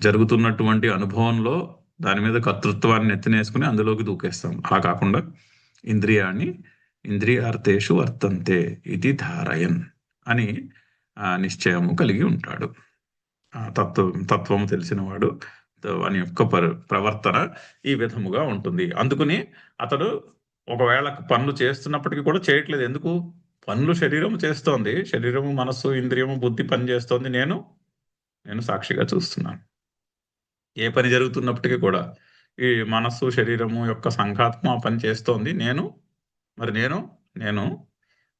జరుగుతున్నటువంటి అనుభవంలో దాని మీద కర్తృత్వాన్ని ఎత్తినేసుకుని అందులోకి దూకేస్తాం. అలా కాకుండా ఇంద్రియాన్ని ఇంద్రియార్థేషు వర్తంతే ఇది ధారయన్ అని నిశ్చయము కలిగి ఉంటాడు. తత్వము తెలిసినవాడు వాని యొక్క ప్రవర్తన ఈ విధముగా ఉంటుంది. అందుకని అతడు ఒకవేళ పనులు చేస్తున్నప్పటికీ కూడా చేయట్లేదు. ఎందుకు? పనులు శరీరము చేస్తోంది, శరీరము, మనస్సు, ఇంద్రియము, బుద్ధి పని చేస్తోంది, నేను సాక్షిగా చూస్తున్నాను. ఏ పని జరుగుతున్నప్పటికీ కూడా ఈ మనస్సు, శరీరము యొక్క సంఘాత్మ పని చేస్తోంది, నేను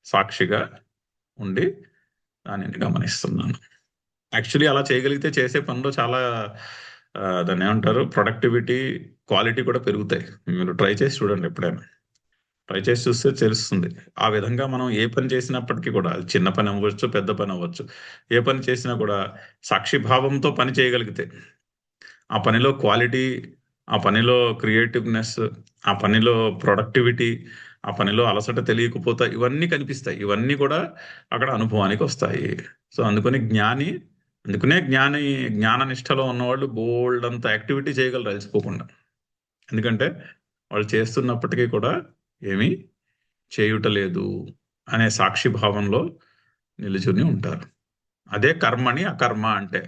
సాక్షిగా ఉండి దానిని గమనిస్తున్నాను. యాక్చువల్లీ అలా చేయగలిగితే చేసే పనిలో చాలా దాన్ని ఏమంటారు, ప్రొడక్టివిటీ, క్వాలిటీ కూడా పెరుగుతాయి. మీరు ట్రై చేసి చూడండి, ఎప్పుడైనా ట్రై చేసి చూస్తే తెలుస్తుంది. ఆ విధంగా మనం ఏ పని చేసినప్పటికీ కూడా, చిన్న పని అవ్వచ్చు, పెద్ద పని అవ్వచ్చు, ఏ పని చేసినా కూడా సాక్షి భావంతో పని చేయగలిగితే ఆ పనిలో క్వాలిటీ, ఆ పనిలో క్రియేటివ్నెస్, ఆ పనిలో ప్రొడక్టివిటీ, ఆ పనిలో అలసట తెలియకపోతే ఇవన్నీ కనిపిస్తాయి. ఇవన్నీ కూడా అక్కడ అనుభవానికి వస్తాయి. సో అందుకనే జ్ఞాన నిష్టలో ఉన్నవాళ్ళు బోల్డ్ అంత యాక్టివిటీ చేయగలరు అలసిపోకుండా. ఎందుకంటే వాళ్ళు చేస్తున్నప్పటికీ కూడా ఏమీ చేయుటలేదు అనే సాక్షి భావంలో నిలుచుని ఉంటారు. అదే కర్మని అకర్మ అంటే.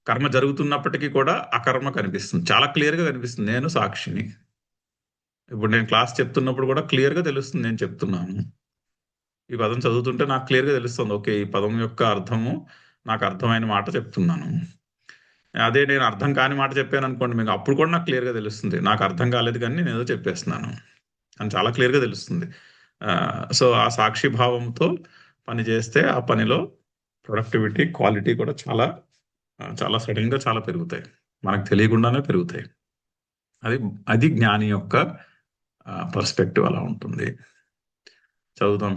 కర్మ జరుగుతున్నప్పటికీ కూడా అకర్మ కనిపిస్తుంది, చాలా క్లియర్గా కనిపిస్తుంది, నేను సాక్షిని. ఇప్పుడు నేను క్లాస్ చెప్తున్నప్పుడు కూడా క్లియర్గా తెలుస్తుంది నేను చెప్తున్నాను. ఈ పదం చదువుతుంటే నాకు క్లియర్గా తెలుస్తుంది, ఓకే ఈ పదం యొక్క అర్థము నాకు అర్థమైన మాట చెప్తున్నాను. అదే నేను అర్థం కాని మాట చెప్పాను అనుకోండి, మీకు అప్పుడు కూడా నాకు క్లియర్గా తెలుస్తుంది నాకు అర్థం కాలేదు కానీ నేను ఏదో చెప్పేస్తున్నాను అని చాలా క్లియర్గా తెలుస్తుంది. సో ఆ సాక్షి భావంతో పని చేస్తే ఆ పనిలో ప్రొడక్టివిటీ, క్వాలిటీ కూడా చాలా చాలా సడన్గా చాలా పెరుగుతాయి, మనకు తెలియకుండానే పెరుగుతాయి. అది అది జ్ఞాని యొక్క పర్స్పెక్టివ్ అలా ఉంటుంది. చదువుతాం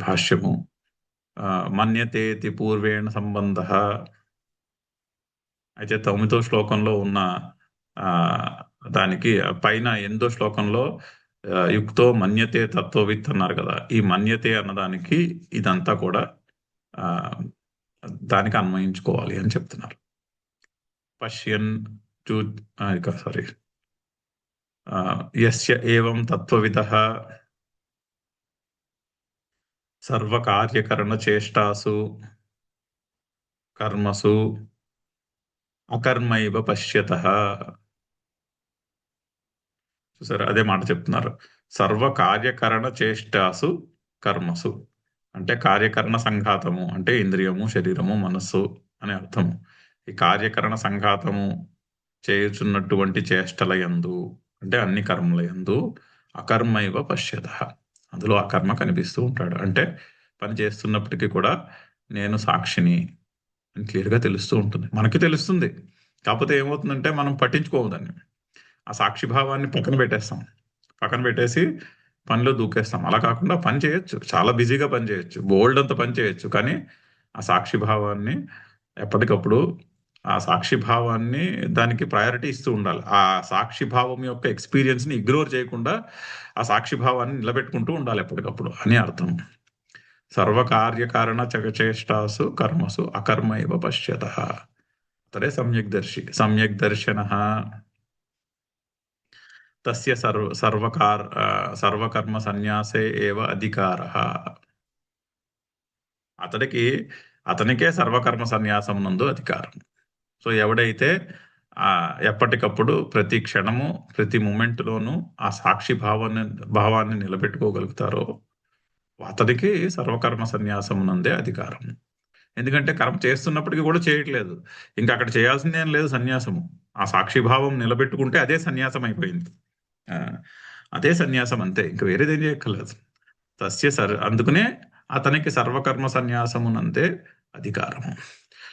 భాష్యము. మన్యతేతి పూర్వేణ సంబంధ. అయితే 9వ శ్లోకంలో ఉన్న ఆ దానికి పైన 8వ శ్లోకంలో యుక్తో మన్యతే తత్వవిత్ అన్నారు కదా, ఈ మన్యతే అన్నదానికి ఇదంతా కూడా ఆ దానికి అన్వయించుకోవాలి అని చెప్తున్నారు. పశ్యన్ చూ సారీ యస్య ఏవం తత్వవిదః సర్వకార్యకరణ చేష్టాసు కర్మసు అకర్మైవ పశ్యతః. చూసారా, అదే మాట చెప్తున్నారు. సర్వ కార్యకరణ చేష్టాసు కర్మసు అంటే కార్యకరణ సంఘాతము అంటే ఇంద్రియము, శరీరము, మనస్సు అనే అర్థము. ఈ కార్యకరణ సంఘాతము చేయుచున్నటువంటి చేష్టల యందు అంటే అన్ని కర్మల యందు అకర్మైవ పశ్యత, అందులో అకర్మ కనిపిస్తూ ఉంటాడు. అంటే పని చేస్తున్నప్పటికీ కూడా నేను సాక్షిని అని క్లియర్గా తెలుస్తూ ఉంటుంది, మనకి తెలుస్తుంది. కాకపోతే ఏమవుతుందంటే మనం పట్టించుకోము దాన్ని. ఆ సాక్షి భావాన్ని పక్కన పెట్టేస్తాం, పక్కన పెట్టేసి పనిలో దూకేస్తాం. అలా కాకుండా పని చేయొచ్చు, చాలా బిజీగా పని చేయొచ్చు, బోల్డ్ అంత పని చేయొచ్చు, కానీ ఆ సాక్షి భావాన్ని ఎప్పటికప్పుడు ఆ సాక్షి భావాన్ని దానికి ప్రయారిటీ ఇస్తూ ఉండాలి. ఆ సాక్షి భావం యొక్క ఎక్స్పీరియన్స్ని ఇగ్నోర్ చేయకుండా ఆ సాక్షి భావాన్ని నిలబెట్టుకుంటూ ఉండాలి ఎప్పటికప్పుడు అని అర్థం. సర్వకార్యకారణ చకచేష్టాసు కర్మసు అకర్మ ఇవ పశ్యత తరే సమ్యక్ దర్శన తస్య సర్వకర్మ సన్యాసే ఏవ అధికారః. అతనికే సర్వకర్మ సన్యాసం నందు అధికారం. సో ఎవడైతే ఎప్పటికప్పుడు ప్రతి క్షణము ప్రతి మూమెంట్లోనూ ఆ సాక్షి భావాన్ని నిలబెట్టుకోగలుగుతారో అతడికి సర్వకర్మ సన్యాసం నందే అధికారం. ఎందుకంటే కర్మ చేస్తున్నప్పటికీ కూడా చేయట్లేదు, ఇంకా అక్కడ చేయాల్సింది ఏం లేదు సన్యాసము. ఆ సాక్షిభావం నిలబెట్టుకుంటే అదే సన్యాసం అయిపోయింది, అదే సన్యాసం అంతే, ఇంకా వేరేదేం చేయక్కర్లేదు. అందుకనే అతనికి సర్వకర్మ సన్యాసమునందే అధికారము.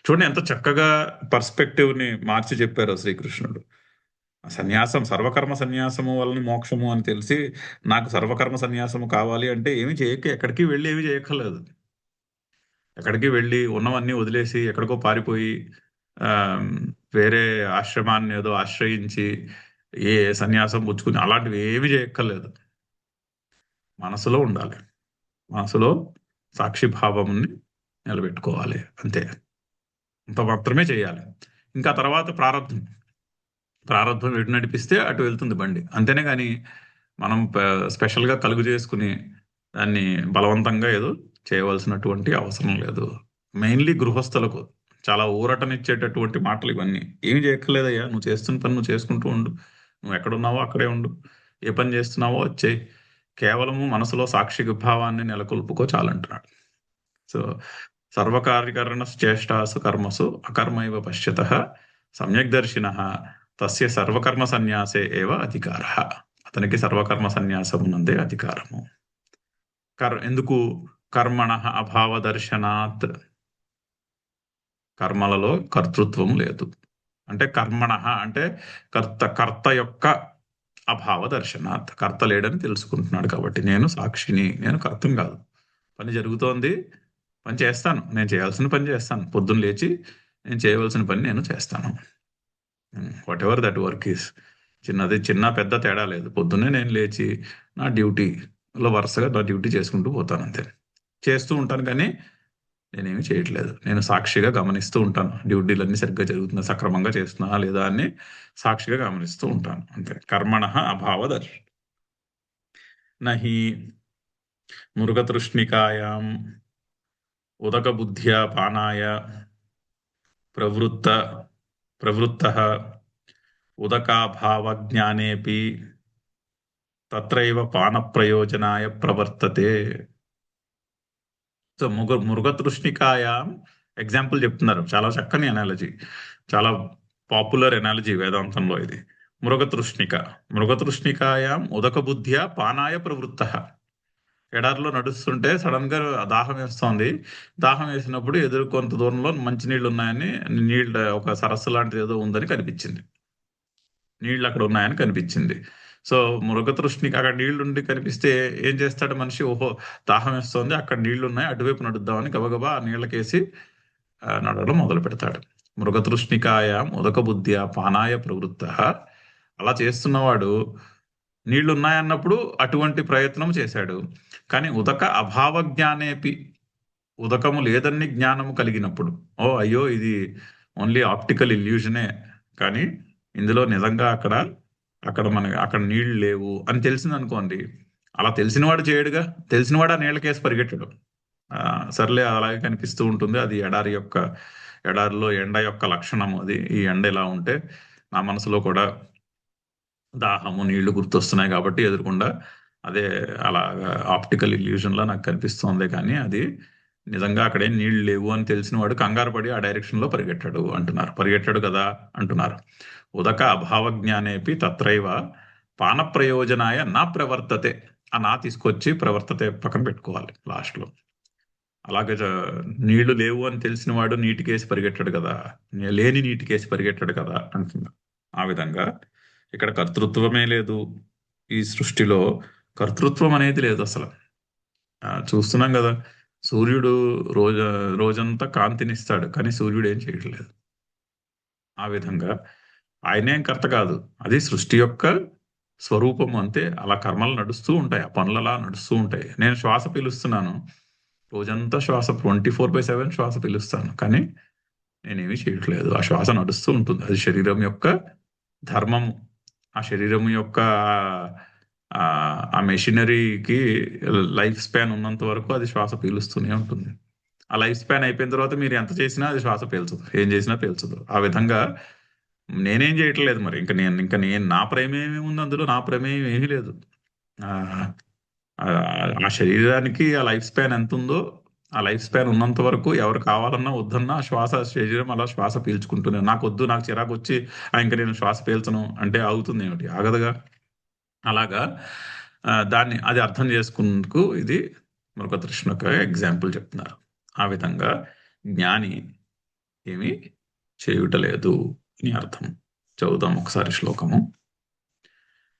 చూడండి ఎంత చక్కగా పర్స్పెక్టివ్ని మార్చి చెప్పారో శ్రీకృష్ణుడు. సన్యాసం సర్వకర్మ సన్యాసము వలన మోక్షము అని తెలిసి నాకు సర్వకర్మ సన్యాసము కావాలి అంటే ఏమి చేయక ఎక్కడికి వెళ్ళి ఏమి చేయక్కర్లేదు. ఎక్కడికి వెళ్ళి ఉన్నవన్నీ వదిలేసి ఎక్కడికో పారిపోయి వేరే ఆశ్రమాన్ని ఏదో ఆశ్రయించి ఏ సన్యాసం పుచ్చుకుని అలాంటివి ఏమి చేయక్కర్లేదు. మనసులో ఉండాలి, మనసులో సాక్షి భావంని నిలబెట్టుకోవాలి, అంతే. అంత మాత్రమే చేయాలి. ఇంకా తర్వాత ప్రారంభం ఎటు నడిపిస్తే అటు వెళ్తుంది బండి, అంతేనే కానీ మనం స్పెషల్గా కలుగు చేసుకుని దాన్ని బలవంతంగా ఏదో చేయవలసినటువంటి అవసరం లేదు. మెయిన్లీ గృహస్థులకు చాలా ఊరటనిచ్చేటటువంటి మాటలు ఇవన్నీ. ఏమి చేయక్కర్లేదయ్యా, నువ్వు చేస్తున్న పని నువ్వు చేసుకుంటూ ఉండు, నువ్వు ఎక్కడున్నావో అక్కడే ఉండు, ఏ పని చేస్తున్నావో వచ్చేయి, కేవలము మనసులో సాక్షి భావాన్ని నెలకొల్పుకో చాలంటున్నాడు. సో సర్వకార్యకరణ చేష్టాసు కర్మసు అకర్మైవ పశ్యత సమ్యక్ దర్శిన తస్య సర్వకర్మ సన్యాసే ఏవ అధికార. అతనికి సర్వకర్మ సన్యాసమునందే అధికారము. ఎందుకు? కర్మణ అభావ దర్శనాత్, కర్మలలో కర్తృత్వం లేదు. అంటే కర్మణ అంటే కర్త యొక్క అభావ దర్శనాత్, కర్త లేడని తెలుసుకుంటున్నాడు. కాబట్టి నేను సాక్షిని, నేను కర్తం కాదు. పని జరుగుతోంది, పని చేస్తాను, నేను చేయాల్సిన పని చేస్తాను. పొద్దున్న లేచి నేను చేయవలసిన పని నేను చేస్తాను. What ever that work is, చిన్న పెద్ద తేడా లేదు. పొద్దున్నే నేను లేచి నా డ్యూటీలో వరుసగా నా డ్యూటీ చేసుకుంటూ పోతాను, అంతే. చేస్తూ ఉంటాను కానీ నేనేమి చేయట్లేదు, నేను సాక్షిగా గమనిస్తూ ఉంటాను. డ్యూటీలన్నీ సరిగ్గా జరుగుతున్నా, సక్రమంగా చేస్తున్నా లేదా అని సాక్షిగా గమనిస్తూ ఉంటాను, అంతే. కర్మణ అభావ దర్శ నహి మృగతృష్ణికాయాం ఉదక బుద్ధ్యా పానాయ ప్రవృత్తః ఉదకాభావజ్ఞానేపి తత్రైవ పాన ప్రయోజనాయ ప్రవర్తతే. సో మృగతృష్ణికాయాం ఎగ్జాంపుల్ చెప్తున్నారు. చాలా చక్కని అనాలజీ, చాలా పాపులర్ ఎనాలజీ వేదాంతంలో ఇది. మృగతృష్ణిక, మృగతృష్ణికాయాం ఉదక బుద్ధ్యా పానాయ ప్రవృత్త. ఎడారిలో నడుస్తుంటే సడన్ గా దాహం వేస్తోంది. దాహం వేసినప్పుడు ఎదురు కొంత దూరంలో మంచినీళ్ళు ఉన్నాయని, నీళ్ళ ఒక సరస్సు లాంటిది ఏదో ఉందని కనిపించింది. నీళ్ళు అక్కడ ఉన్నాయని కనిపించింది. సో మృగతృష్ణికి అక్కడ నీళ్లుండి కనిపిస్తే ఏం చేస్తాడు మనిషి? ఓహో, దాహం వేస్తోంది, అక్కడ నీళ్లు ఉన్నాయి, అటువైపు నడుద్దామని గబగబా ఆ నీళ్ళకేసి నడవడం మొదలు పెడతాడు. మృగతృష్ణికాయాం ఉదక బుద్ధ్యా పానాయ ప్రవృత్త. అలా చేస్తున్నవాడు నీళ్లున్నాయన్నప్పుడు అటువంటి ప్రయత్నం చేశాడు. కానీ ఉదక అభావ జ్ఞానేపి, ఉదకము లేదని జ్ఞానము కలిగినప్పుడు, ఓ అయ్యో ఇది ఓన్లీ ఆప్టికల్ ఇల్యూజనే, కానీ ఇందులో నిజంగా అక్కడ అక్కడ అక్కడ నీళ్లు లేవు అని తెలిసింది అనుకోండి. అలా తెలిసినవాడు చేయడుగా, తెలిసినవాడు ఆ నీళ్ళకేసి పరిగెట్టడు. సర్లే అలాగే కనిపిస్తూ ఉంటుంది, అది ఎడారిలో ఎండ యొక్క లక్షణం అది. ఈ ఎండ ఎలా ఉంటే నా మనసులో కూడా దాహము నీళ్లు గుర్తొస్తున్నాయి కాబట్టి ఎదురుకుండా అదే అలా ఆప్టికల్ ఇల్యూజన్ లా నాకు కనిపిస్తోంది, కానీ అది నిజంగా అక్కడేం నీళ్లు లేవు అని తెలిసిన వాడు కంగారు పడి ఆ డైరెక్షన్ లో పరిగెట్టాడు అంటున్నారు. పరిగెట్టాడు కదా అంటున్నారు. ఉదక అభావ జ్ఞానేపి తత్రైవ పాన ప్రయోజనాయ నా ప్రవర్తతే. ఆ నా తీసుకొచ్చి ప్రవర్తతే పక్కన పెట్టుకోవాలి లాస్ట్ లో. అలాగే నీళ్లు లేవు అని తెలిసిన వాడు నీటికేసి పరిగెట్టాడు కదా, లేని నీటికేసి పరిగెట్టాడు కదా అంటున్నా. ఆ విధంగా ఇక్కడ కర్తృత్వమే లేదు, ఈ సృష్టిలో కర్తృత్వం అనేది లేదు అసలు. చూస్తున్నాం కదా, సూర్యుడు రోజంతా కాంతినిస్తాడు, కానీ సూర్యుడు ఏం చేయట్లేదు. ఆ విధంగా ఆయనేం కర్త కాదు, అది సృష్టి యొక్క స్వరూపం అంతే. అలా కర్మలు నడుస్తూ ఉంటాయి, ఆ పనులు అలా నడుస్తూ ఉంటాయి. నేను శ్వాస పీలుస్తున్నాను, రోజంతా శ్వాస 24/7 శ్వాస పీలుస్తాను, కానీ నేనేమీ చేయట్లేదు. ఆ శ్వాస నడుస్తూ ఉంటుంది, అది శరీరం యొక్క ధర్మము. ఆ శరీరం యొక్క ఆ మెషినరీకి లైఫ్ స్పాన్ ఉన్నంత వరకు అది శ్వాస పీలుస్తూనే ఉంటుంది. ఆ లైఫ్ స్పాన్ అయిపోయిన తర్వాత మీరు ఎంత చేసినా అది శ్వాస పీల్చదు, ఏం చేసినా పీల్చదు. ఆ విధంగా నేనేం చేయట్లేదు మరి, ఇంకా నేను నా ప్రమేయం ఏముంది అందులో? నా ప్రమేయం ఏమీ లేదు. ఆ ఆ శరీరానికి ఆ లైఫ్ స్పాన్ ఎంత ఉందో, ఆ లైఫ్ స్పాన్ ఉన్నంత వరకు ఎవరు కావాలన్నా వద్దన్నా శరీరం అలా శ్వాస పీల్చుకుంటూనే, నాకు వద్దు, నాకు చిరాకు వచ్చి ఇంకా నేను శ్వాస పీల్చను అంటే ఆగుతుంది ఏమిటి? ఆగదుగా. అలాగా దాన్ని అది అర్థం చేసుకుందుకు ఇది మృగతృష్ణకు ఎగ్జాంపుల్ చెప్తున్నారు. ఆ విధంగా జ్ఞాని ఏమి చేయుటలేదు అని అర్థం. చదువుదాం ఒకసారి శ్లోకము.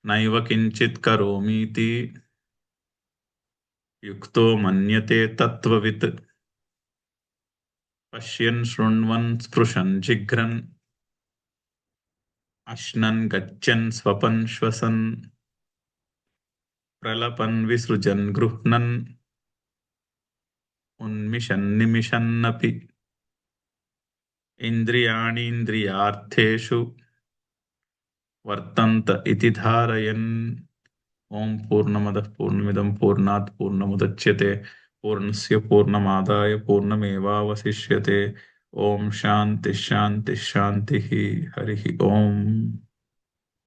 నైవ కించిత్ కరోమీతి యుక్తో మన్యతే తత్వవిత్ పశ్యన్ శృణ్వన్ స్పృశన్ జిఘ్రన్ అశ్నన్ గచ్చన్ స్వపన్ శ్వసన్ ప్రలపన్ విసృజన్ గృహ్ణన్ ఉన్మిషన్ నిమిషన్నపి ఇంద్రియాణీంద్రియార్థేషు వర్తంత ఇతి ధారయన్. ఓం పూర్ణమదః పూర్ణమిదం పూర్ణాత్ పూర్ణముదచ్యతే పూర్ణస్య పూర్ణమాదాయ పూర్ణమేవావశిష్యతే. ఓం శాంతి శాంతి శాంతి. హరి ఓం.